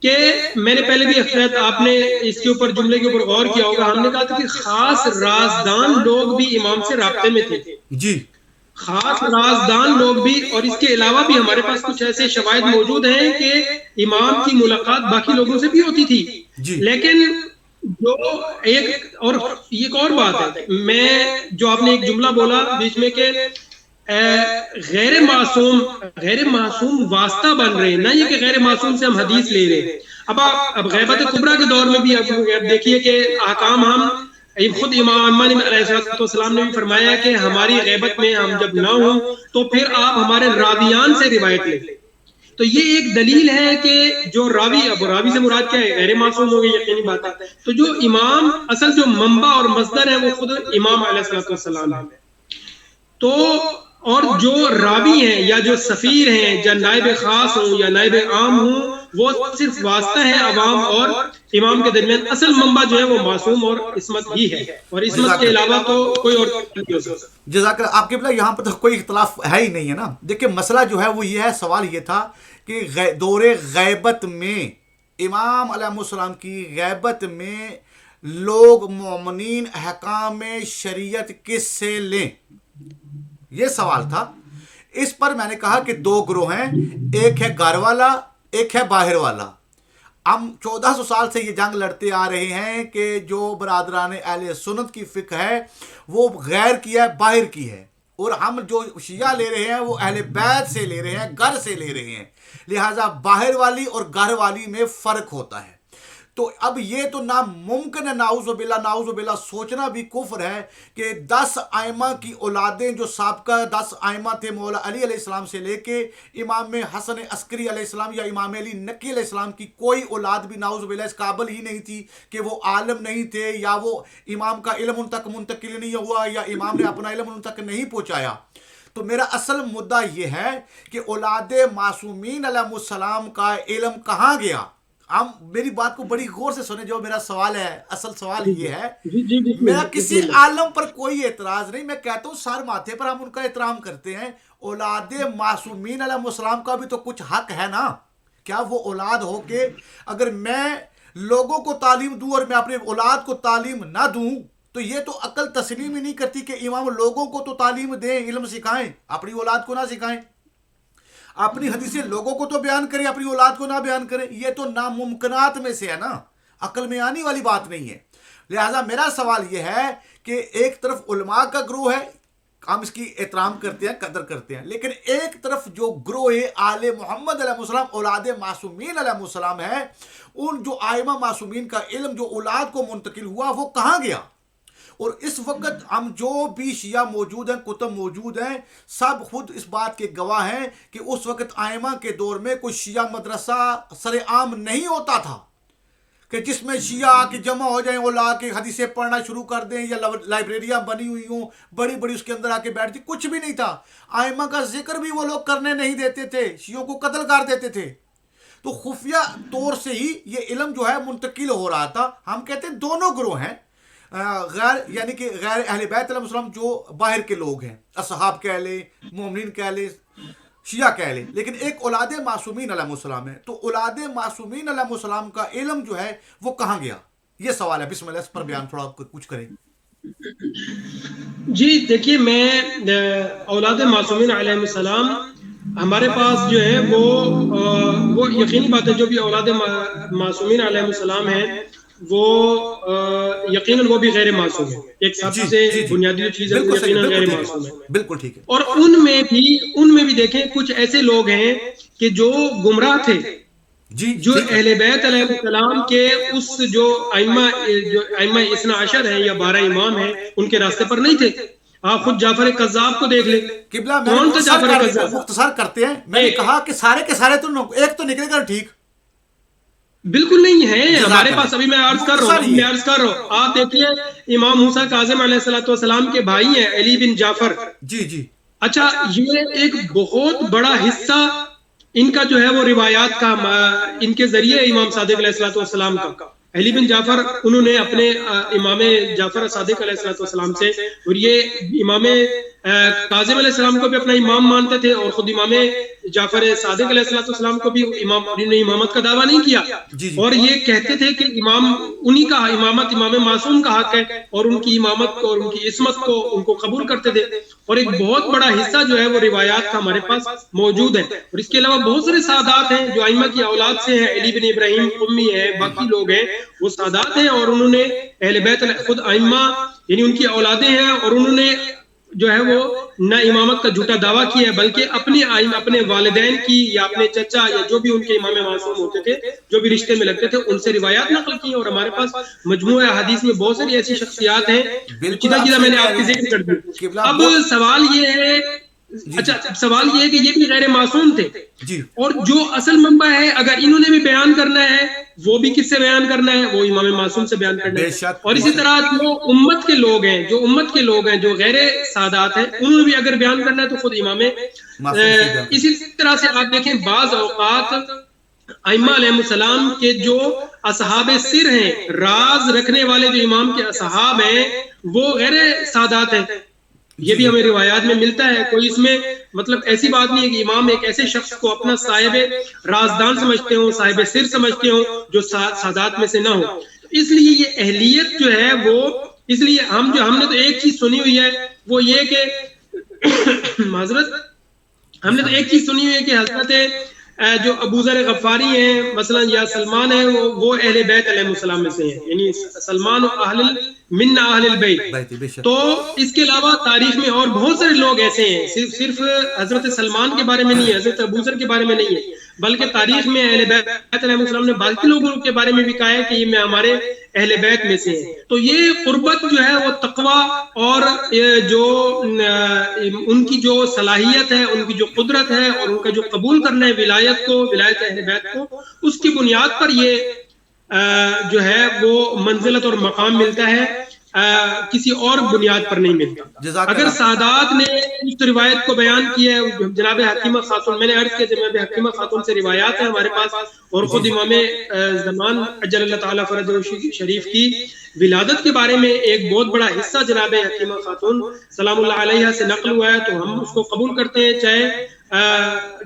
Speaker 1: کہ میں نے پہلے بھی آپ نے اس کے اوپر جملے کے اوپر غور کیا ہوگا, ہم نے کہا تھا کہ خاص رازدان لوگ بھی امام سے رابطے میں تھے.
Speaker 2: جی
Speaker 1: خاص رازدان لوگ بھی, اور اس کے علاوہ بھی ہمارے پاس کچھ ایسے شواہد موجود ہیں کہ امام کی ملاقات باقی لوگوں سے بھی ہوتی تھی. لیکن جو ایک اور بات ہے, میں جو آپ نے ایک جملہ بولا بیچ میں کہ غیر معصوم واسطہ بن رہے ہیں, نہ یہ کہ غیر معصوم سے ہم حدیث لے رہے ہیں. اب غیبت کبریٰ کے دور میں بھی اب دیکھیے کہ احکام ہم خود امام علیہ السلام نے بھی فرمایا کہ ہماری غیبت میں ہم جب نہ ہوں تو پھر آپ ہمارے راویان سے روایت لیں. تو یہ ایک دلیل ہے کہ جو راوی, اب راوی سے مراد کیا ہے, غیر معصوم ہو گئی, یقینی بات ہے. تو جو امام اصل جو منبع اور مصدر ہے وہ خود امام علیہ السلام ہے. تو اور جو راوی ہیں یا جو سفیر ہیں یا نائب خاص ہوں یا نائب عام ہوں, وہ صرف واسطہ ہے عوام اور امام کے درمیان. اصل منبع جو ہے وہ معصوم اور عصمت ہی ہے, اور عصمت کے علاوہ تو کوئی اور نہیں ہو سکتا.
Speaker 2: جزاک اللہ. آپ کے بلا یہاں پر تو کوئی اختلاف ہے ہی نہیں ہے نا. دیکھیں مسئلہ جو ہے وہ یہ ہے, سوال یہ تھا کہ دور غیبت میں امام علیہ السلام کی غیبت میں لوگ مومنین احکام شریعت کس سے لیں, یہ سوال تھا. اس پر میں نے کہا کہ دو گروہ ہیں, ایک ہے گھر والا, ایک ہے باہر والا. ہم 1400 سال سے یہ جنگ لڑتے آ رہے ہیں کہ جو برادران اہل سنت کی فقہ ہے وہ غیر کی ہے, باہر کی ہے, اور ہم جو شیعہ لے رہے ہیں وہ اہل بیت سے لے رہے ہیں, گھر سے لے رہے ہیں. لہٰذا باہر والی اور گھر والی میں فرق ہوتا ہے. تو اب یہ تو ناممکن ہے، نعوذ باللہ سوچنا بھی کفر ہے کہ 10 ائمہ کی اولادیں جو سابقہ 10 ائمہ تھے مولا علی علیہ السلام سے لے کے امام حسن عسکری علیہ السلام یا امام علی نقی علیہ السلام کی کوئی اولاد بھی نعوذ باللہ اس قابل ہی نہیں تھی کہ وہ عالم نہیں تھے، یا وہ امام کا علم ان تک منتقل نہیں ہوا، یا امام نے اپنا علم ان تک نہیں پہنچایا۔ تو میرا اصل مدعا یہ ہے کہ اولاد معصومین علیہ السلام کا علم کہاں گیا؟ ہم میری بات کو بڑی غور سے سنیں، جو میرا سوال ہے، اصل سوال یہ ہے، میرا کسی عالم پر کوئی اعتراض نہیں، میں کہتا ہوں سر ماتھے پر ہم ان کا احترام کرتے ہیں، اولاد معصومین علیہ السلام کا بھی تو کچھ حق ہے نا؟ کیا وہ اولاد ہو کے اگر میں لوگوں کو تعلیم دوں اور میں اپنے اولاد کو تعلیم نہ دوں تو یہ تو عقل تسلیم ہی نہیں کرتی کہ امام لوگوں کو تو تعلیم دیں، علم سکھائیں، اپنی اولاد کو نہ سکھائیں، اپنی حدیثیں لوگوں کو تو بیان کریں، اپنی اولاد کو نہ بیان کریں، یہ تو ناممکنات میں سے ہے نا، عقل میں آنے والی بات نہیں ہے۔ لہٰذا میرا سوال یہ ہے کہ ایک طرف علماء کا گروہ ہے، ہم اس کی احترام کرتے ہیں، قدر کرتے ہیں، لیکن ایک طرف جو گروہ آل محمد علیہ السلام اولاد معصومین علیہ السلام ہے، ان جو ائمہ معصومین کا علم جو اولاد کو منتقل ہوا وہ کہاں گیا؟ اور اس وقت ہم جو بھی شیعہ موجود ہیں، کتب موجود ہیں، سب خود اس بات کے گواہ ہیں کہ اس وقت ائمہ کے دور میں کوئی شیعہ مدرسہ سر عام نہیں ہوتا تھا کہ جس میں شیعہ آ کے جمع ہو جائیں اور لا کے حدیثیں پڑھنا شروع کر دیں، یا لائبریریاں بنی ہوئی ہوں بڑی بڑی اس کے اندر آ کے بیٹھتی، کچھ بھی نہیں تھا۔ ائمہ کا ذکر بھی وہ لوگ کرنے نہیں دیتے تھے، شیعوں کو قتل کر دیتے تھے۔ تو خفیہ طور سے ہی یہ علم جو ہے منتقل ہو رہا تھا۔ ہم کہتے ہیں دونوں گروہ ہیں، غیر یعنی کہ غیر اہل بیت علیہ السلام جو باہر کے لوگ ہیں، اصحاب کہہ لیں، مومنین کہہ لیں، شیعہ کہہ لیں، لیکن ایک اولاد معصومین علیہ السلام ہے۔ تو اولاد معصومین علیہ السلام کا علم جو ہے وہ کہاں گیا؟ یہ سوال ہے۔ بسم اللہ اس پر بیان تھوڑا کچھ کریں۔
Speaker 1: جی دیکھیے، میں اولاد معصومین علیہ السلام ہمارے پاس جو ہے وہ یقینی بات ہے، جو بھی اولاد معصومین علیہ السلام ہیں وہ یقیناً وہ بھی غیر معصوم ہے، ایک سب سے بنیادی جو چیز ہے وہ یقیناً غیر معصوم ہے،
Speaker 2: بالکل ٹھیک ہے۔
Speaker 1: اور ان میں بھی دیکھیں کچھ ایسے لوگ ہیں کہ جو گمراہ تھے، جو اہل بیت علیہ السلام کے اس جو ائمہ اثنا عشر ہیں یا 12 امام ہیں ان کے راستے پر نہیں تھے۔ آپ خود جعفر قذاب کو دیکھ لیں، کون تھا جعفر قذاب؟
Speaker 2: مختصر کرتے ہیں، میں نے کہا کہ سارے کے سارے تو ایک تو نکلے گا ٹھیک،
Speaker 1: بالکل نہیں ہے ہمارے پاس۔ ابھی میں عرض کر رہا ہوں، آپ دیکھیے امام موسیٰ کاظم علیہ السلام کے بھائی ہیں علی بن جعفر۔
Speaker 2: جی
Speaker 1: اچھا، یہ ایک بہت بڑا حصہ ان کا جو ہے وہ روایات کا ان کے ذریعے امام صادق علیہ السلام کا، علی بن جعفر انہوں نے اپنے امام جعفر صادق علیہ السلام سے، اور یہ امام کاظم علیہ السلام کو بھی اپنا امام مانتے تھے، اور خود امام جعفر صادق علیہ السلام کو بھی امامت کا دعویٰ نہیں کیا، اور یہ کہتے تھے کہ انہی کا امامت امام معصوم کا حق ہے، اور ان کی امامت کو اور ان کی عصمت کو ان کو قبول کرتے تھے۔ اور ایک بہت بڑا حصہ جو ہے وہ روایات کا ہمارے پاس موجود ہے، اور اس کے علاوہ بہت سارے سادات ہیں جو ائمہ کی اولاد سے ہیں، علی بن ابراہیم امی ہیں، باقی لوگ ہیں، وہ سادات ہیں، اور انہوں نے اہل بیت خود ائمہ یعنی ان کی اولادیں ہیں، اور انہوں نے جو ہے وہ نہ امامت کا جھوٹا دعویٰ کیا ہے، بلکہ اپنے والدین کی یا اپنے چچا یا جو بھی ان کے امام معصوم ہوتے تھے، جو بھی رشتے میں لگتے تھے، ان سے روایات نقل کی ہیں۔ اور ہمارے پاس مجموعہ حدیث میں بہت ساری ایسی شخصیات ہیں جنہیں میں نے آپ کے ذکر کر دیا۔ اب سوال یہ ہے، سوال یہ ہے کہ یہ بھی غیر معصوم تھے، اور جو اصل منبع ہے اگر انہوں نے بھی بیان کرنا ہے وہ بھی کس سے بیان کرنا ہے؟ وہ امام معصوم سے بیان کرنا ہے۔ اور اسی طرح جو امت کے لوگ ہیں جو غیر سادات ہیں، انہوں نے بھی اگر بیان کرنا ہے تو خود امام اسی طرح سے آپ دیکھیں بعض اوقات ائمہ علیہ السلام کے جو اصحاب سر ہیں، راز رکھنے والے جو امام کے اصحاب ہیں، وہ غیر سادات ہیں، یہ بھی ہمیں روایات میں ملتا ہے۔ کوئی اس میں مطلب ایسی بات نہیں ہے کہ امام ایک ایسے شخص کو اپنا صاحب رازدان سمجھتے ہوں، صاحب سر سمجھتے ہوں جو سادات میں سے نہ ہو۔ اس لیے یہ اہلیت جو ہے وہ، اس لیے ہم نے تو ایک چیز سنی ہوئی ہے، وہ یہ کہ معذرت، ہم نے تو ایک چیز سنی ہوئی ہے کہ حضرت جو ابو ذر غفاری ہیں مثلا یا سلمان ہیں وہ اہل بیت علیہ السلام میں سے ہیں، یعنی سلمان من اہل البیت. تو اس کے علاوہ تاریخ میں اور بہت سارے لوگ ایسے ہیں، صرف حضرت سلمان کے بارے میں نہیں ہے، حضرت ابو ذر کے بارے میں نہیں ہے، بلکہ تاریخ میں اہل بیت علیہ السلام نے باقی لوگوں کے بارے میں بھی کہا ہے کہ یہ ہمارے اہل بیت میں سے ہیں. تو یہ قربت جو ہے وہ تقویٰ اور جو ان کی جو صلاحیت ہے، ان کی جو قدرت ہے اور ان کا جو قبول کرنا ہے ولایت کو، ولایت اہل بیت کو، اس کی بنیاد پر یہ جو ہے وہ منزلت اور مقام ملتا ہے، کسی اور بنیاد پر نہیں ملتا. اگر سادات نے اس روایت کو بیان کیا ہے، جناب حکیمہ خاتون، میں نے عرض کیا جناب حکیمہ خاتون سے روایات ہیں ہمارے پاس، اور خود امام زمان اجل اللہ تعالیٰ فرجہ شریف کی ولادت کے بارے میں ایک بہت بڑا حصہ جناب حکیمہ خاتون سلام اللہ علیہ سے نقل ہوا ہے، تو ہم اس کو قبول کرتے ہیں. چاہے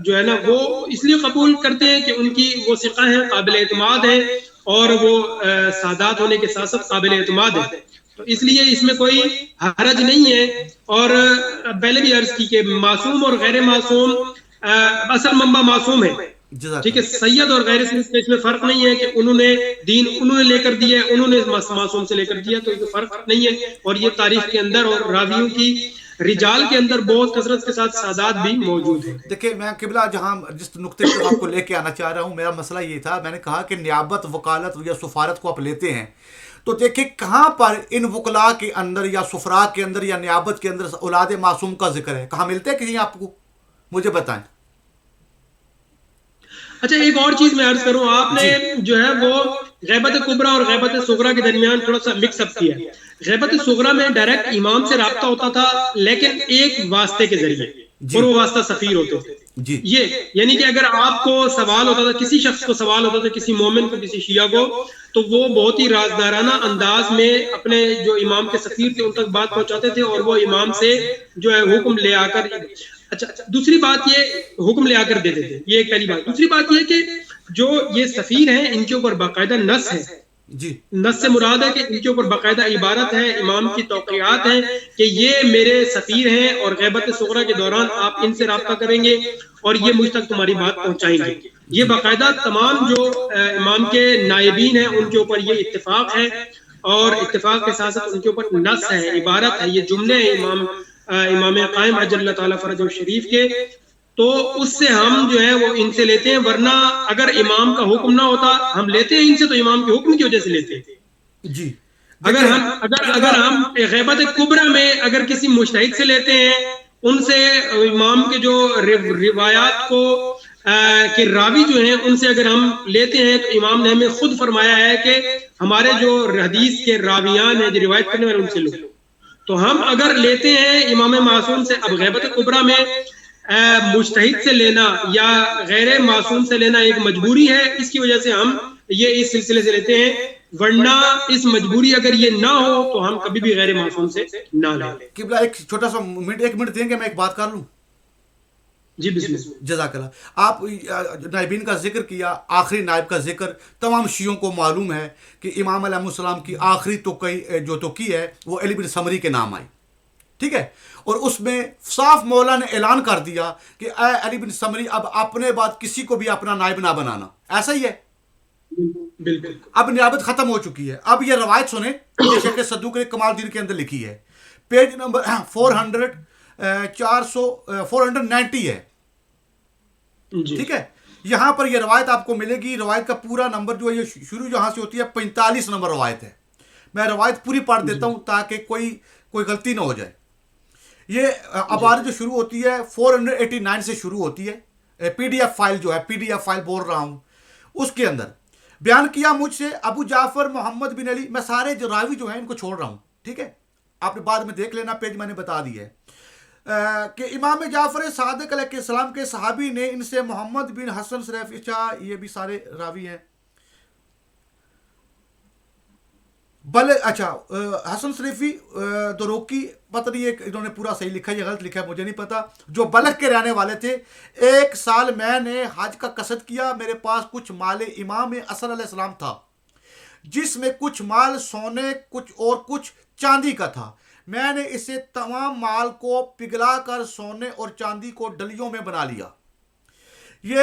Speaker 1: جو ہے نا وہ اس لیے قبول کرتے ہیں کہ ان کی وہ ثقہ ہیں، قابل اعتماد ہیں، اور وہ سادات ہونے کے ساتھ ساتھ قابل اعتماد ہیں، تو اس لیے اس میں کوئی حرج نہیں ہے. اور پہلے بھی عرض کی کہ معصوم اور غیر معصوم اصل منبع معصوم ہے، ٹھیک ہے. سید اور غیر سید اس میں فرق نہیں ہے کہ انہوں نے دین انہوں نے لے کر دیا ہے، انہوں نے معصوم سے لے کر دیا، تو یہ فرق نہیں ہے. اور یہ تاریخ کے اندر اور راویوں کی رجال کے اندر بہت کثرت کے ساتھ سادات بھی موجود ہیں.
Speaker 2: دیکھیں میں قبلہ جہاں جس نقطے کو آپ کو لے کے آنا چاہ رہا ہوں، میرا مسئلہ یہ تھا، میں نے کہا کہ نیابت، وکالت یا سفارت کو آپ لیتے ہیں، تو دیکھیں کہاں پر ان وکلاء کے اندر یا سفراء کے اندر یا نیابت کے اندر اولاد معصوم کا ذکر ہے؟ کہاں ملتے ہیں کہیں آپ کو؟ مجھے بتائیں.
Speaker 1: اچھا ایک اور چیز میں عرض کروں، آپ نے جو ہے وہ غیبت کبریٰ اور غیبت صغریٰ کے درمیان تھوڑا سا مکس اپ کیا. غیبت صغریٰ میں ڈائریکٹ امام سے رابطہ ہوتا تھا، لیکن ایک واسطے کے ذریعے، اور وہ واسطہ سفیر ہوتے تھے. یہ یعنی کہ اگر آپ کو سوال ہوتا تھا، کسی شخص کو سوال ہوتا تھا، کسی مومن کو، کسی شیعہ کو، تو وہ بہت ہی رازدارانہ انداز میں اپنے جو امام کے سفیر تھے ان تک بات پہنچاتے تھے، اور وہ امام سے جو ہے حکم لے آ کر. اچھا دوسری بات یہ حکم لے آ کر دیتے تھے، یہ ایک پہلی بات. دوسری بات یہ کہ جو یہ سفیر ہیں ان کے اوپر باقاعدہ نص ہے. نص سے مراد ہے کہ ان کے اوپر باقاعدہ عبارت ہے، امام کی توقیعات ہیں کہ یہ میرے سفیر ہیں، اور غیبت صغریٰ کے دوران آپ ان سے رابطہ کریں گے اور یہ مجھ تک تمہاری بات پہنچائیں گے. یہ باقاعدہ تمام جو امام کے نائبین ہیں ان کے اوپر یہ اتفاق ہے، اور اتفاق کے ساتھ ساتھ ان کے اوپر نص ہے، عبارت ہے، یہ جملے ہیں امام قائم اجل اللہ تعالیٰ فرجہ شریف کے. تو اس سے ہم جو ہے وہ ان سے لیتے ہیں، ورنہ اگر امام کا حکم نہ ہوتا ہم لیتے ہیں ان سے تو امام کے حکم کی وجہ سے لیتے ہیں.
Speaker 2: جی
Speaker 1: اگر ہم غیبت کبریٰ میں اگر کسی مجتہد سے لیتے ہیں، ان سے امام کے جو روایات کو کہ راوی جو ہیں ان سے اگر ہم لیتے ہیں، تو امام نے ہمیں خود فرمایا ہے کہ ہمارے جو حدیث کے راویان ہیں، جو روایت کرنے والے، ان سے لو. تو ہم اگر لیتے ہیں امام معصوم سے، اب غیبت کبریٰ میں مجتہد سے لینا یا غیر معصوم سے لینا ایک مجبوری ہے، اس کی وجہ سے ہم یہ اس سلسلے سے لیتے ہیں، ورنہ اس مجبوری اگر یہ نہ ہو تو ہم کبھی بھی غیر معصوم سے نہ لیں.
Speaker 2: قبلہ ایک چھوٹا سا منٹ، ایک منٹ دیں گے، میں ایک بات کر لوں؟
Speaker 1: جی بسم اللہ.
Speaker 2: جزاک اللہ. آپ نائبین کا ذکر کیا، آخری نائب کا ذکر تمام شیعوں کو معلوم ہے کہ امام علیہ السلام کی آخری جو توقیع ہے وہ علی بن سمری کے نام آئی، ٹھیک ہے. اور اس میں صاف مولا نے اعلان کر دیا کہ اے علی بن سمری، اب اپنے بعد کسی کو بھی اپنا نائب نہ بنانا. ایسا ہی ہے،
Speaker 1: بالکل.
Speaker 2: اب نیابت ختم ہو چکی ہے. اب یہ روایت سنیں، یہ شیخ صدوق نے کمال الدین کے اندر لکھی ہے، پیج نمبر 490 ہے، ٹھیک ہے. یہاں پر یہ روایت آپ کو ملے گی. روایت کا پورا نمبر جو ہے یہ شروع یہاں سے ہوتی ہے، 45 نمبر روایت ہے. میں روایت پوری پڑھ دیتا ہوں تاکہ کوئی غلطی نہ ہو جائے. یہ عبارت جو شروع ہوتی ہے 489 سے شروع ہوتی ہے. پی ڈی ایف فائل جو ہے، پی ڈی ایف فائل بول رہا ہوں، اس کے اندر بیان کیا مجھ سے ابو جعفر محمد بن علی. میں سارے جو راوی جو ہیں ان کو چھوڑ رہا ہوں، ٹھیک ہے، آپ نے بعد میں دیکھ لینا، پیج میں نے بتا دی ہے کہ امام جعفر صادق علیہ السلام کے صحابی نے ان سے محمد بن حسن صریفی، یہ بھی سارے راوی ہیں. حسن صریفی دروکی، پتہ نہیں انہوں نے پورا صحیح لکھا ہے یا غلط لکھا ہے، مجھے نہیں پتا، جو بلخ کے رہنے والے تھے. 1 سال میں نے حج کا قصد کیا، میرے پاس کچھ مال امام اصل علیہ السلام تھا، جس میں کچھ مال سونے کچھ اور کچھ چاندی کا تھا. میں نے اسے تمام مال کو پگھلا کر سونے اور چاندی کو ڈلیوں میں بنا لیا. یہ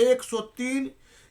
Speaker 2: 103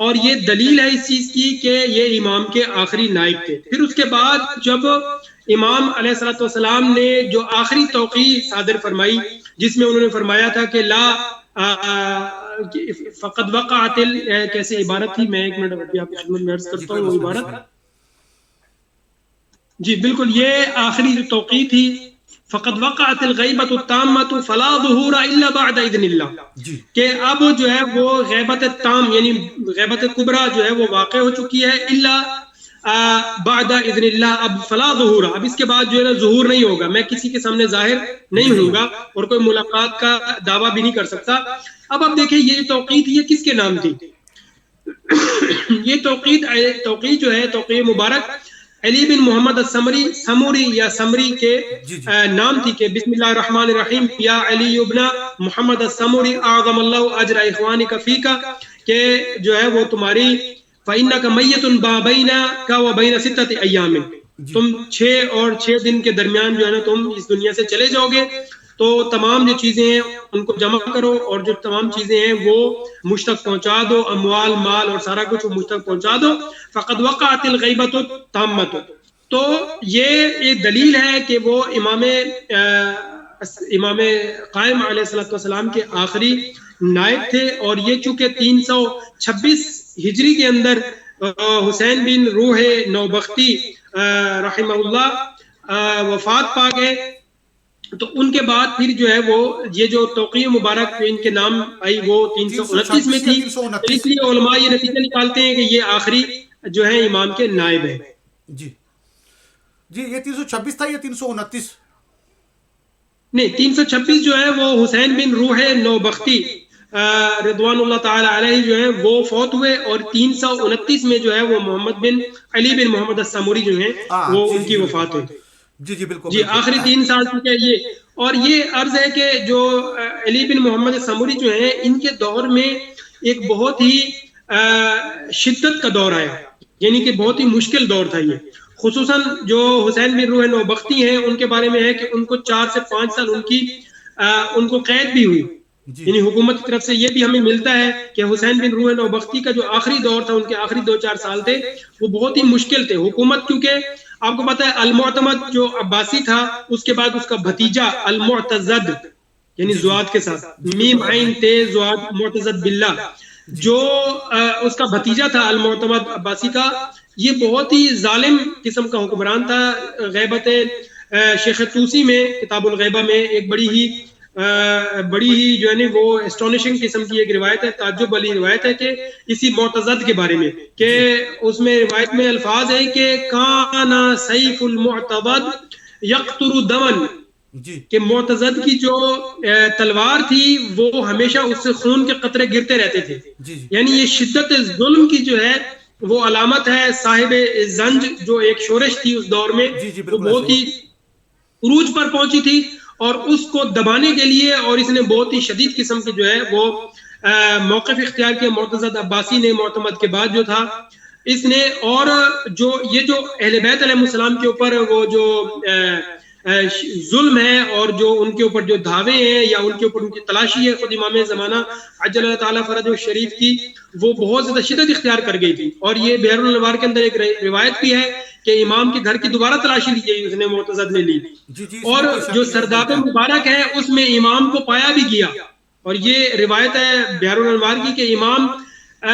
Speaker 1: اور یہ دلیل ہے اس چیز کی کہ یہ امام کے آخری نائب تھے۔ پھر اس کے بعد جب امام علیہ الصلوۃ والسلام نے جو آخری توقیع صادر فرمائی جس میں انہوں نے فرمایا تھا کہ لا فقد وقعت کیسے عبارت تھی، میں ایک منٹ ابھی آپ کی خدمت میں عرض کرتا ہوں وہ عبارت۔ جی بالکل، یہ آخری جو توقیع تھی، فقد وقعت الغیبۃ التامۃ فلا ظہور الا بعد اذن اللہ، کہ اب جو ہے وہ غیبت تام یعنی غیبت کبریٰ جو ہے وہ واقع ہو چکی ہے، الا بعد اذن اللہ، اب فلا ظہور، اب اس کے بعد جو ہے نا ظہور نہیں ہوگا، میں کسی کے سامنے ظاہر نہیں ہوں گا اور کوئی ملاقات کا دعویٰ بھی نہیں کر سکتا۔ اب آپ دیکھیں یہ توقیع تھی، یہ کس کے نام تھی؟ یہ توقیع جو ہے توقیع مبارک علی بن محمد السمری یا سمری کے نام تھی کہ بسم اللہ الرحمن الرحیم، یا علی ابن محمد السمری اعظم اللہ اجر اخوانک فیک، کہ جو ہے وہ تمہاری فإنک میت ما بینک وبین ستۃ ایام، تم 6 اور 6 دن کے درمیان جو ہے نا تم اس دنیا سے چلے جاؤ گے، تو تمام جو چیزیں ہیں ان کو جمع کرو اور جو تمام چیزیں ہیں وہ مجھ تک پہنچا دو، اموال مال اور سارا کچھ مجھ تک پہنچا دو، فقد وقعت الغیبۃ التامۃ۔ تو یہ ایک دلیل ہے کہ وہ امام قائم علیہ الصلوۃ والسلام کے آخری نائب تھے، اور یہ چونکہ 326 ہجری کے اندر حسین بن روح نوبختی رحمہ اللہ وفات پا گئے، تو ان کے بعد پھر جو ہے وہ یہ جو توقیع مبارک ان کے نام آئی وہ 329 میں تھی، اس لیے علماء یہ نتیجہ نکالتے ہیں کہ یہ آخری جو ہے امام کے نائب ہیں۔
Speaker 2: جی یہ 326 تھا یا 329؟
Speaker 1: نہیں، 326 جو ہے وہ حسین بن روح نوبختی رضوان اللہ تعالی علیہ جو ہے وہ فوت ہوئے، اور 329 میں جو ہے وہ محمد بن علی بن محمد السمری جو ہیں وہ ان کی وفات ہوئی۔
Speaker 2: جی بالکل،
Speaker 1: جی آخری 3 سال تک ہے یہ، اور یہ عرض ہے کہ جو علی بن محمد السمری جو ہیں ان کے دور میں ایک بہت ہی شدت کا دور آیا، یعنی کہ بہت ہی مشکل دور تھا یہ، خصوصاً جو حسین بن روح نوبختی ہیں ان کے بارے میں ہے کہ ان کو 4 سے 5 سال ان کو قید بھی ہوئی، یعنی حکومت کی طرف سے یہ بھی ہمیں ملتا ہے کہ حسین بن روح نوبختی کا جو آخری دور تھا، ان کے آخری 2-4 سال تھے وہ بہت ہی مشکل تھے۔ حکومت کیونکہ آپ کو پتہ ہے المعتمد جو عباسی تھا، اس کے بعد اس کا بھتیجا المعتضد یعنی زواد کے ساتھ میم عین تے زواد معتضد باللہ، جو اس کا بھتیجا تھا المعتمد عباسی کا، یہ بہت ہی ظالم قسم کا حکمران تھا۔ غیبت شیخ طوسی میں کتاب الغیبہ میں ایک بڑی ہی جو ہے نا وہ اسٹونشنگ قسم کی ایک روایت ہے، تعجب والی روایت ہے کہ اسی معتضد کے بارے میں، کہ اس میں روایت میں الفاظ ہے کہ کان سیف المعتضد یقطر دمن، کہ معتضد کی جو تلوار تھی وہ ہمیشہ اس سے خون کے قطرے گرتے رہتے تھے، یعنی یہ شدت ظلم کی جو ہے وہ علامت ہے۔ صاحب زنج جو ایک شورش تھی اس دور میں وہ بہت ہی عروج پر پہنچی تھی، اور اس کو دبانے کے لیے اور اس نے بہت ہی شدید قسم کے جو ہے وہ موقف اختیار کیا معتضد عباسی نے، معتمد کے بعد جو تھا اس نے، اور جو یہ جو اہل بیت علیہ السلام کے اوپر وہ جو ظلم ہے اور جو ان کے اوپر جو دھاوے ہیں یا ان کے اوپر ان کی تلاشی ہے خود امام زمانہ عجل اللہ تعالیٰ فرج شریف کی، وہ بہت زیادہ شدت اختیار کر گئی تھی، اور یہ بحر الانوار کے اندر ایک روایت بھی ہے کہ امام کے گھر کی دوبارہ تلاشی لی گئی، اس نے معتضد نے لی، اور جو سرداب مبارک ہے اس میں امام کو پایا بھی گیا، اور یہ روایت ہے بحر الانوار کی کہ امام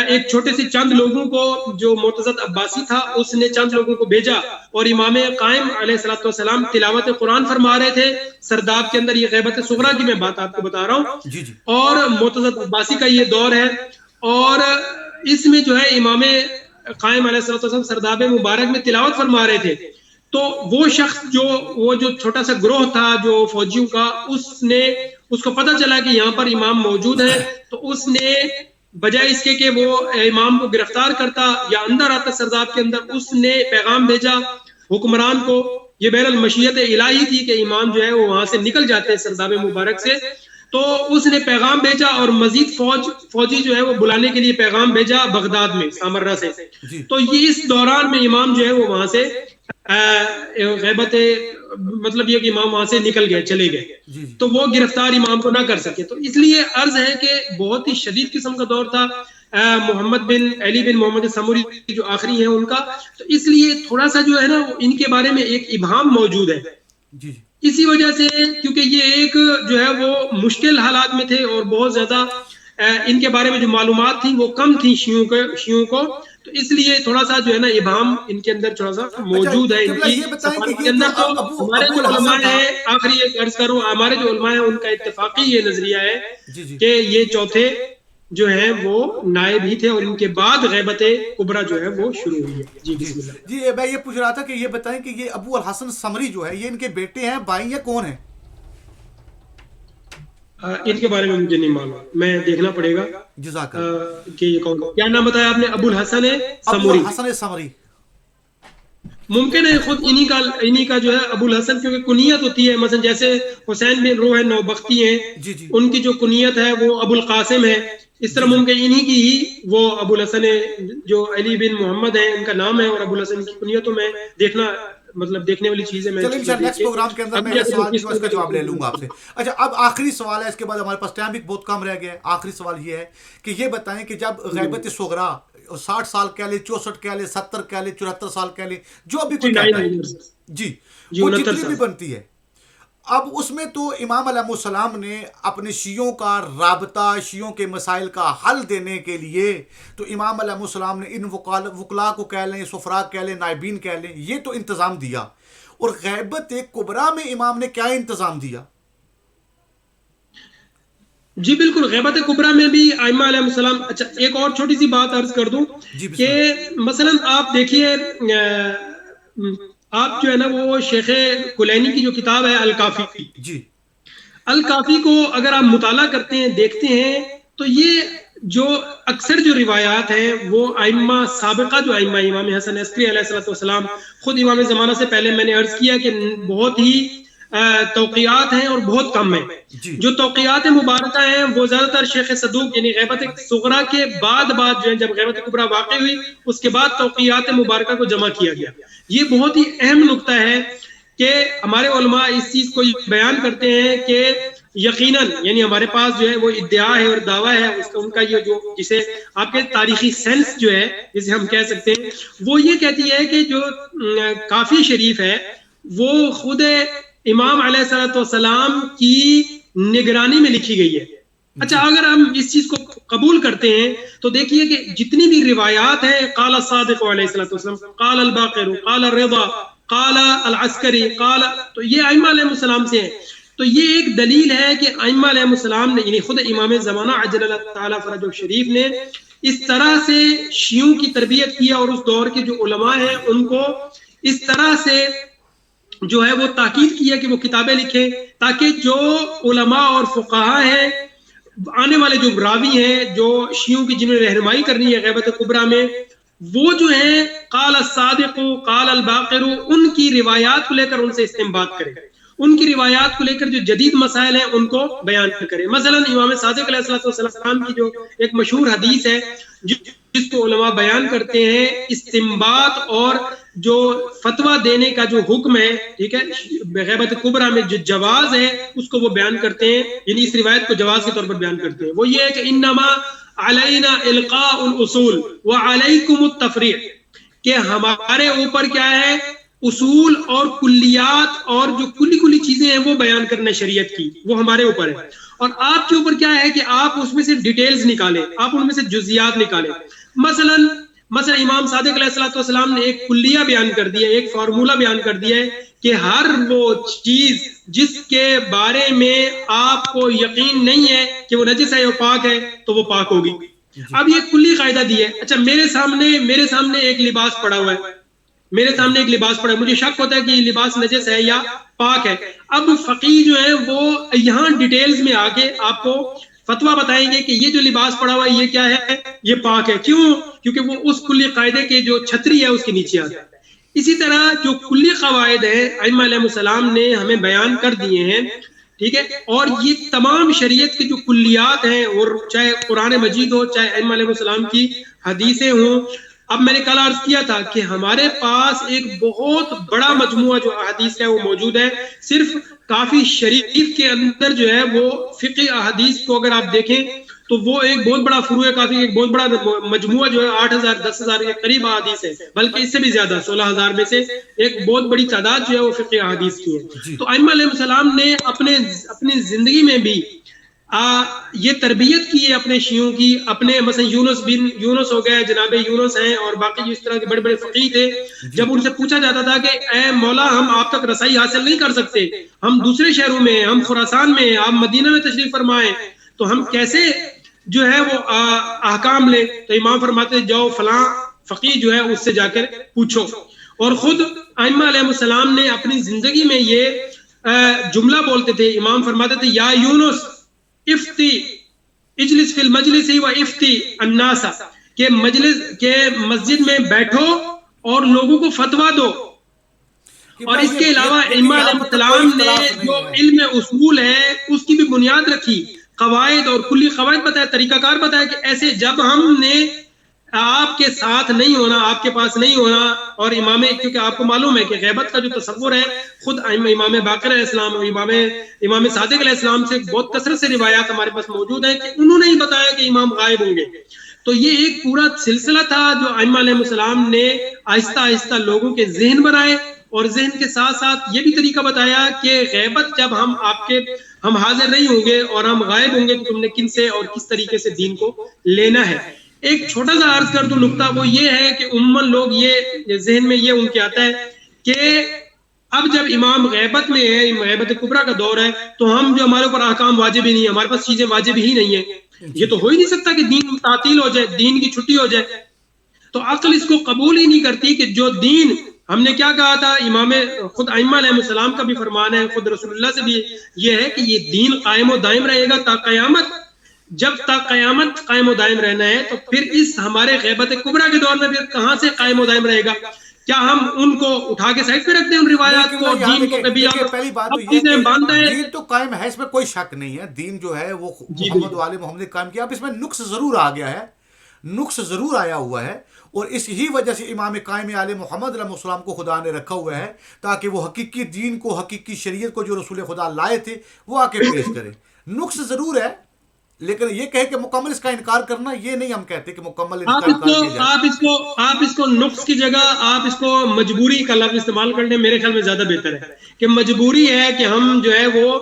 Speaker 1: ایک چھوٹے سے چند لوگوں کو جو معتضد عباسی تھا اس نے چند لوگوں کو بھیجا، اور امام قائم علیہ الصلوۃ والسلام تلاوت قرآن فرما رہے تھے سرداب کے اندر، یہ غیبت صغریٰ کی میں بات آپ کو بتا رہا ہوں، اور معتضد عباسی کا یہ دور ہے، اور اس میں جو ہے امام قائم علیہ الصلوۃ والسلام سرداب مبارک میں تلاوت فرما رہے تھے، تو وہ شخص وہ جو چھوٹا سا گروہ تھا جو فوجیوں کا، اس کو پتہ چلا کہ یہاں پر امام موجود ہے، تو اس نے بجائے اس کے کہ وہ امام کو گرفتار کرتا یا اندر آتا سرداب کے اندر، اس نے پیغام بھیجا حکمران کو، یہ بہر المشیت الہی تھی کہ امام جو ہے وہ وہاں سے نکل جاتے ہیں سرداب مبارک سے، تو اس نے پیغام بھیجا اور مزید فوجی جو ہے وہ بلانے کے لیے پیغام بھیجا بغداد میں سامرہ سے، تو یہ اس دوران میں امام جو ہے وہ وہاں سے غیبت مطلب یہ کہ امام وہاں سے نکل گئے، چلے گئے، تو وہ گرفتار امام کو نہ کر سکے، تو اس لیے عرض ہے کہ بہت ہی شدید قسم کا دور تھا محمد بن علی بن محمد سمری جو آخری ہیں ان کا، تو اس لیے تھوڑا سا جو ہے نا ان کے بارے میں ایک ابہام موجود ہے.
Speaker 2: جی
Speaker 1: اسی وجہ سے کیونکہ یہ ایک جو ہے وہ مشکل حالات میں تھے اور بہت زیادہ ان کے بارے میں جو معلومات تھیں وہ کم تھیں شیعوں کو، تو اس لیے تھوڑا سا جو ہے نا ابہام ان کے اندر تھوڑا سا
Speaker 2: اچھا
Speaker 1: موجود ہے ان
Speaker 2: قبلہ
Speaker 1: کی
Speaker 2: یہ بتائیں کہ
Speaker 1: صفات کے
Speaker 2: یہ جو
Speaker 1: اندر. تو ہمارے
Speaker 2: ابو
Speaker 1: جو علماء
Speaker 2: الحسن تھا،
Speaker 1: ہیں، آخری ایک عرض کروں، ہمارے جو علماء ہیں ان کا اتفاقی یہ نظریہ ہے
Speaker 2: جی جی
Speaker 1: کہ یہ چوتھے جو ہیں وہ نائب ہی تھے اور ان کے بعد غیبت کبریٰ جو ہے وہ شروع ہوئی ہے. جی
Speaker 2: جی
Speaker 1: بسم اللہ.
Speaker 2: جی میں یہ پوچھ رہا تھا کہ یہ بتائیں کہ یہ ابو الحسن سمری جو ہے یہ ان کے بیٹے ہیں، بھائی یا کون ہیں؟
Speaker 1: ان کے بارے میں مجھے نہیں معلوم، میں دیکھنا پڑے گا
Speaker 2: جزاک اللہ.
Speaker 1: کہ یہ کون، کیا نام بتایا آپ نے؟ ابو الحسن
Speaker 2: ابو
Speaker 1: سموری.
Speaker 2: الحسن سمری.
Speaker 1: ممکن ہے خود انہی کا جو ہے ابو الحسن، کیونکہ کنیت ہوتی ہے، مثلا جیسے حسین بن روح نوبختی ہیں،
Speaker 2: جی جی
Speaker 1: ان کی جو کنیت ہے وہ ابو القاسم ہے، اس طرح
Speaker 2: جی جی
Speaker 1: ممکن انہی کی ہی وہ ابو الحسن جو علی بن محمد ہے ان کا نام ہے، اور ابو الحسن کی کنیتوں میں دیکھنا، مطلب دیکھنے والی چیز ہے، میں
Speaker 2: چلیں
Speaker 1: چیزیں
Speaker 2: انشاءاللہ
Speaker 1: دیکھ
Speaker 2: نیکسٹ
Speaker 1: کے
Speaker 2: پروگرام کے اندر میں
Speaker 1: ابھی
Speaker 2: یہ
Speaker 1: اگر
Speaker 2: سوال
Speaker 1: کس
Speaker 2: جو ہے اس کا جواب لے لوں گا آپ سے.
Speaker 1: طرح.
Speaker 2: اچھا اب آخری سوال ہے، اس کے بعد ہمارے پاس ٹائم بھی بہت کم رہ گیا ہے. آخری سوال یہ ہے کہ یہ بتائیں کہ جب غیبت صغریٰ 60 سال کہہ لیں، 64 کہہ لیں، 70 کہہ لیں، 74 سال کہہ لیں، جو بھی کوئی کہتا
Speaker 1: 69
Speaker 2: ہے،
Speaker 1: years.
Speaker 2: جی
Speaker 1: جی
Speaker 2: وہ
Speaker 1: 69
Speaker 2: جتنی بھی
Speaker 1: سال.
Speaker 2: بنتی ہے، اب اس میں تو امام علیہ السلام نے اپنے شیعوں کا رابطہ، شیعوں کے مسائل کا حل دینے کے لیے تو امام علیہ السلام نے ان وکلاء کو کہہ لیں، سفراء کہہ لیں، نائبین کہہ لیں، یہ تو انتظام دیا. اور غیبت کبریٰ میں امام نے کیا انتظام دیا؟
Speaker 1: جی بالکل، غیبت کبریٰ میں بھی ائمہ علیہ السلام. اچھا ایک اور چھوٹی سی بات عرض کر دوں
Speaker 2: جی بسم
Speaker 1: کہ
Speaker 2: اللہ.
Speaker 1: مثلا آپ دیکھیے، آپ جو ہے نا وہ شیخ کلینی کی جو کتاب ہے الکافی،
Speaker 2: جی
Speaker 1: الکافی کو اگر آپ مطالعہ کرتے ہیں، دیکھتے ہیں، تو یہ جو اکثر جو روایات ہیں وہ ائمہ سابقہ، جو ائمہ امام حسن عسکری علیہ السلام، خود امام زمانہ سے پہلے میں نے عرض کیا کہ بہت ہی توقیات ہیں اور بہت کم ہیں.
Speaker 2: جی
Speaker 1: جو توقیات مبارکہ ہیں وہ زیادہ تر شیخ صدوق یعنی غیبت صغریٰ کے بعد جو ہے، جب غیبت کبریٰ واقع ہوئی اس کے بعد توقیات مبارکہ کو جمع کیا گیا. یہ بہت ہی اہم نقطہ ہے کہ ہمارے علماء اس چیز کو بیان کرتے ہیں کہ یقیناً، یعنی ہمارے پاس جو ہے وہ ادعا ہے اور دعویٰ ہے اس کا، ان کا یہ جو جسے آپ کے تاریخی سینس جو ہے جسے ہم کہہ سکتے ہیں، وہ یہ کہتی ہے کہ جو کافی شریف ہے وہ خود امام علیہ السلام کی نگرانی میں لکھی گئی ہے. اچھا اگر ہم اس چیز کو قبول کرتے ہیں تو دیکھیے کہ جتنی بھی روایات ہیں، قال الصادق علیہ السلام، قال الباقر، قال الرضا، قال العسکری، قال، تو یہ ائمہ علیہ السلام سے ہیں. تو یہ ایک دلیل ہے کہ ائمہ علیہ السلام نے، یعنی خود امام زمانہ عجل اللہ تعالیٰ فرجہ شریف نے اس طرح سے شیعوں کی تربیت کیا، اور اس دور کے جو علماء ہیں ان کو اس طرح سے جو ہے وہ تاکید کیا کہ وہ کتابیں لکھیں، تاکہ جو علماء اور فقہاء ہیں، آنے والے جو راوی ہیں، جو شیعوں کی جنہوں نے رہنمائی کرنی ہے غیبت کبریٰ میں، وہ جو ہیں قال الصادق، قال الباقر، ان کی روایات کو لے کر ان سے استنباط کریں، ان کی روایات کو لے کر جو جدید مسائل ہیں ان کو بیان کریں. مثلا امام صادق علیہ السلام کی جو ایک مشہور حدیث ہے جس کو علماء بیان کرتے ہیں، استنباط اور جو فتویٰ دینے کا جو حکم ہے، ٹھیک ہے، غیبت کبریٰ میں جو جواز ہے اس کو وہ بیان کرتے ہیں، یعنی اس روایت کو جواز کے طور پر بیان کرتے ہیں. وہ یہ ہے کہ انما علینا القاء الاصول وعلیکم التفریع، کہ ہمارے اوپر کیا ہے، اصول اور کلیات اور جو کلی چیزیں ہیں وہ بیان کرنا شریعت کی، وہ ہمارے اوپر ہے، اور آپ کے اوپر کیا ہے کہ آپ اس میں سے ڈیٹیلز نکالیں، آپ ان میں سے جزیات نکالیں. مثلا امام صادق علیہ السلام نے ایک کلیہ بیان کر دیا، ایک فارمولہ بیان کر دیا ہے کہ ہر وہ چیز جس کے بارے میں آپ کو یقین نہیں ہے کہ وہ نجس ہے یا پاک ہے تو وہ پاک ہوگی. اب یہ کلی قاعدہ دیا ہے. اچھا میرے سامنے ایک لباس پڑا ہوا ہے، مجھے شک ہوتا ہے کہ یہ لباس نجس ہے یا پاک ہے. اب فقیہ جو ہے وہ یہاں ڈیٹیلز میں آ کے آپ کو فتویٰ بتائیں گے کہ یہ جو لباس پڑا ہوا ہے یہ کیا ہے، یہ پاک ہے. کیوں؟ کیونکہ وہ اس کلی قاعدے کے جو چھتری ہے اس کے نیچے آتا ہے. اسی طرح جو کلی قواعد ہیں ائمہ علیہ السلام نے ہمیں بیان کر دیے ہیں، ٹھیک ہے، اور یہ تمام شریعت کی جو کلیات ہیں، اور چاہے قرآن مجید ہو، چاہے ائمہ علیہ السلام کی حدیثیں ہوں. اب میں نے کل عرض کیا تھا کہ ہمارے پاس ایک بہت بڑا مجموعہ جو احادیث ہے وہ موجود ہے. صرف کافی شریف کے اندر جو ہے وہ فقہ احادیث کو اگر آپ دیکھیں تو وہ ایک بہت بڑا فروع کافی، ایک بہت بڑا مجموعہ جو ہے 8,000 10,000 کے قریب احادیث ہے، بلکہ اس سے بھی زیادہ 16,000 میں سے ایک بہت بڑی تعداد جو ہے وہ فقہ احادیث کی ہے.
Speaker 2: جی
Speaker 1: تو ائمہ علیہ السلام نے اپنی زندگی میں بھی یہ تربیت کی ہے اپنے شیعوں کی. اپنے مثلا یونس بن یونس ہو گئے، جناب یونس ہیں، اور باقی جو اس طرح کے بڑے بڑے فقیہ تھے، جب ان سے پوچھا جاتا تھا کہ اے مولا ہم آپ تک رسائی حاصل نہیں کر سکتے، ہم دوسرے شہروں میں ہیں، ہم خراسان میں ہیں، آپ مدینہ میں تشریف فرمائیں، تو ہم کیسے جو ہے وہ احکام لیں؟ تو امام فرماتے جاؤ فلاں فقیہ جو ہے اس سے جا کر پوچھو. اور خود ائمہ علیہ السلام نے اپنی زندگی میں یہ جملہ بولتے تھے. امام فرماتے تھے یا یونس افتی اجلس فی المجلس و افتی الناس، کہ مسجد میں بیٹھو اور لوگوں کو فتویٰ دو. اور اس کے علاوہ ائمہ علیہ السلام نے جو علم اصول ہے اس کی بھی بنیاد رکھی، قواعد اور کلی قواعد بتایا، طریقہ کار بتایا کہ ایسے جب ہم نے آپ کے ساتھ نہیں ہونا، آپ کے پاس نہیں ہونا. اور امام، کیونکہ آپ کو معلوم ہے کہ غیبت کا جو تصور ہے خود امام باقر علیہ السلام اور امام صادق علیہ السلام سے بہت کثرت سے روایات ہمارے پاس موجود ہیں کہ انہوں نے ہی بتایا کہ امام غائب ہوں گے. تو یہ ایک پورا سلسلہ تھا جو ائمہ علیہ السلام نے آہستہ آہستہ لوگوں کے ذہن بنائے، اور ذہن کے ساتھ ساتھ یہ بھی طریقہ بتایا کہ غیبت جب ہم حاضر نہیں ہوں گے اور ہم غائب ہوں گے تو تم نے کن سے اور کس طریقے سے دین کو لینا ہے. ایک چھوٹا سا عرض کر دوں نقطہ، وہ یہ ہے کہ عموماً لوگ یہ ذہن میں یہ ان کے آتا ہے کہ اب جب امام غیبت میں ہے، غیبت کبریٰ کا دور ہے، تو ہم جو ہمارے اوپر احکام واجب ہی نہیں ہے، ہمارے پاس چیزیں واجب ہی نہیں ہیں. یہ تو ہو ہی نہیں سکتا کہ دین تعطیل ہو جائے، دین کی چھٹی ہو جائے. تو عقل اس کو قبول ہی نہیں کرتی کہ جو دین ہم نے کیا کہا تھا، امام خود ائمہ علیہ السلام کا بھی فرمان ہے، خود رسول اللہ سے بھی یہ ہے کہ یہ دین قائم و دائم رہے گا تا قیامت. جب تک قیامت قائم و دائم رہنا ہے تو پھر اس ہمارے غیبت کبریٰ کے دور میں پھر کہاں سے قائم و دائم رہے گا؟ کیا ہم ان کو اٹھا کے سائڈ پہ رکھ دیں ان روایات کو، دین کو کبھی
Speaker 2: پہلی بات تو
Speaker 1: اب
Speaker 2: یہ
Speaker 1: چیزیں
Speaker 2: کہ
Speaker 1: باندھا ہے؟
Speaker 2: دین تو قائم ہے، اس میں کوئی شک نہیں ہے. دین جو ہے وہ
Speaker 1: جی
Speaker 2: محمد و آل محمد نے قائم کیا. اب اس میں نقص ضرور آ گیا ہے، نقص ضرور آیا ہوا ہے، اور اس ہی وجہ سے امام قائم آل محمد علیہ السلام کو خدا نے رکھا ہوا ہے تاکہ وہ حقیقی دین کو، حقیقی شریعت کو جو رسول خدا لائے تھے وہ آ کے پیش کرے. نقص ضرور ہے، لیکن یہ کہے کہ مکمل اس کا انکار کرنا، یہ نہیں ہم کہتے کہ مکمل اس کا انکار کیا جائے.
Speaker 1: آپ اس کو نقص کی جگہ آپ اس کو مجبوری کا لفظ استعمال کر لیں، میرے خیال میں زیادہ بہتر ہے کہ مجبوری ہے کہ ہم جو ہے وہ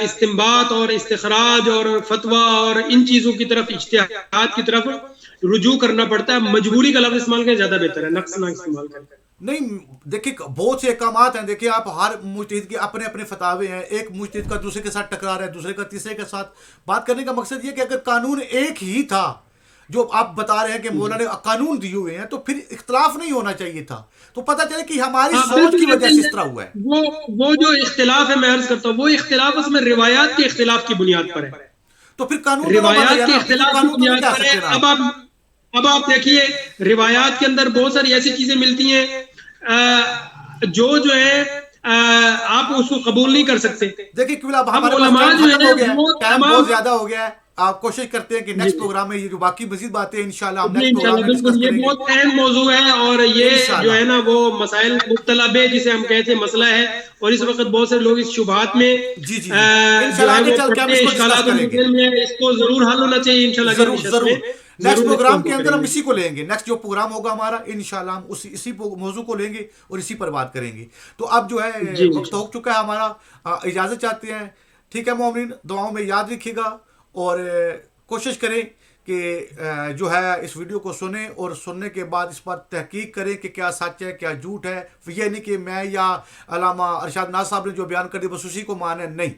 Speaker 1: استنباط اور استخراج اور فتویٰ اور ان چیزوں کی طرف، اجتہاد کی طرف رجوع کرنا پڑتا ہے. مجبوری کا لفظ استعمال کریں زیادہ بہتر ہے، نقص نہ استعمال کریں.
Speaker 2: نہیں دیکھیں بہت سے احکامات ہیں. دیکھیں آپ ہر مجتہد کے اپنے اپنے فتاوے ہیں، ایک مجتہد کا دوسرے کے ساتھ ٹکرا رہا ہے، دوسرے کا تیسرے کے ساتھ. بات کرنے کا مقصد یہ کہ اگر قانون ایک ہی تھا جو آپ بتا رہے ہیں کہ مولا نے قانون دیے ہوئے ہیں، تو پھر اختلاف نہیں ہونا چاہیے تھا. تو پتہ چلے کہ ہماری سوچ کی وجہ سے اس طرح ہوا ہے.
Speaker 1: وہ جو اختلاف ہے میں عرض کرتا ہوں، وہ اختلاف اس میں روایات کے اختلاف کی بنیاد پر ہے.
Speaker 2: تو پھر قانون
Speaker 1: روایات کے اختلاف کی بنیاد پر ہے. اب آپ دیکھیے روایات کے اندر بہت ساری ایسی چیزیں ملتی ہیں جو ہے آپ اس کو قبول نہیں کر سکتے.
Speaker 2: دیکھیں کیوں اب ہمارے پاس ٹائم ختم ہو گیا ہے، ٹائم بہت زیادہ ہو گیا ہے. آپ کوشش کرتے ہیں کہ نیکسٹ پروگرام میں یہ جو باقی مزید باتیں انشاءاللہ ہم نیکسٹ پروگرام میں ڈسکس کریں گے.
Speaker 1: یہ بہت اہم موضوع ہے، اور یہ جو ہے نا وہ مسائل مبتلا بے جسے ہم کہتے ہیں مسئلہ ہے، اور اس وقت بہت سے لوگ اس شبہات میں
Speaker 2: انشاءاللہ آگے چل کے ہم اس کو ڈسکس کریں گے.
Speaker 1: اس کو ضرور حل ہونا چاہیے انشاءاللہ.
Speaker 2: ضرور نیکسٹ پروگرام کے اندر ہم اسی کو لیں گے. نیکسٹ جو پروگرام ہوگا ہمارا انشاءاللہ ہم اسی موضوع کو لیں گے اور اسی پر بات کریں گے. تو اب جو ہے وقت ہو چکا ہے ہمارا، اجازت چاہتے ہیں. ٹھیک ہے مومنین، دعاؤں میں یاد رکھیے گا اور کوشش کریں کہ جو ہے اس ویڈیو کو سنیں اور سننے کے بعد اس پر تحقیق کریں کہ کیا سچ ہے کیا جھوٹ ہے. یہ نہیں کہ میں یا علامہ ارشاد ناز صاحب نے جو بیان کر دی بس اسی کو مانیں، نہیں،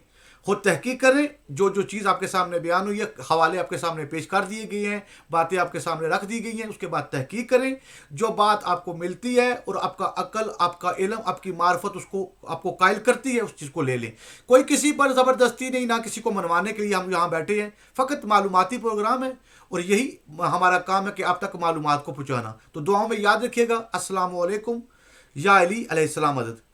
Speaker 2: خود تحقیق کریں. جو چیز آپ کے سامنے بیان ہوئی ہے، حوالے آپ کے سامنے پیش کر دیے گئے ہیں، باتیں آپ کے سامنے رکھ دی گئی ہیں، اس کے بعد تحقیق کریں. جو بات آپ کو ملتی ہے اور آپ کا عقل، آپ کا علم، آپ کی معرفت اس کو آپ کو قائل کرتی ہے، اس چیز کو لے لیں. کوئی کسی پر زبردستی نہیں، نہ کسی کو منوانے کے لیے ہم یہاں بیٹھے ہیں. فقط معلوماتی پروگرام ہے اور یہی ہمارا کام ہے کہ آپ تک معلومات کو پہنچانا. تو دعاؤں میں یاد رکھیے گا. السلام علیکم. یا علی علیہ السلام مدد.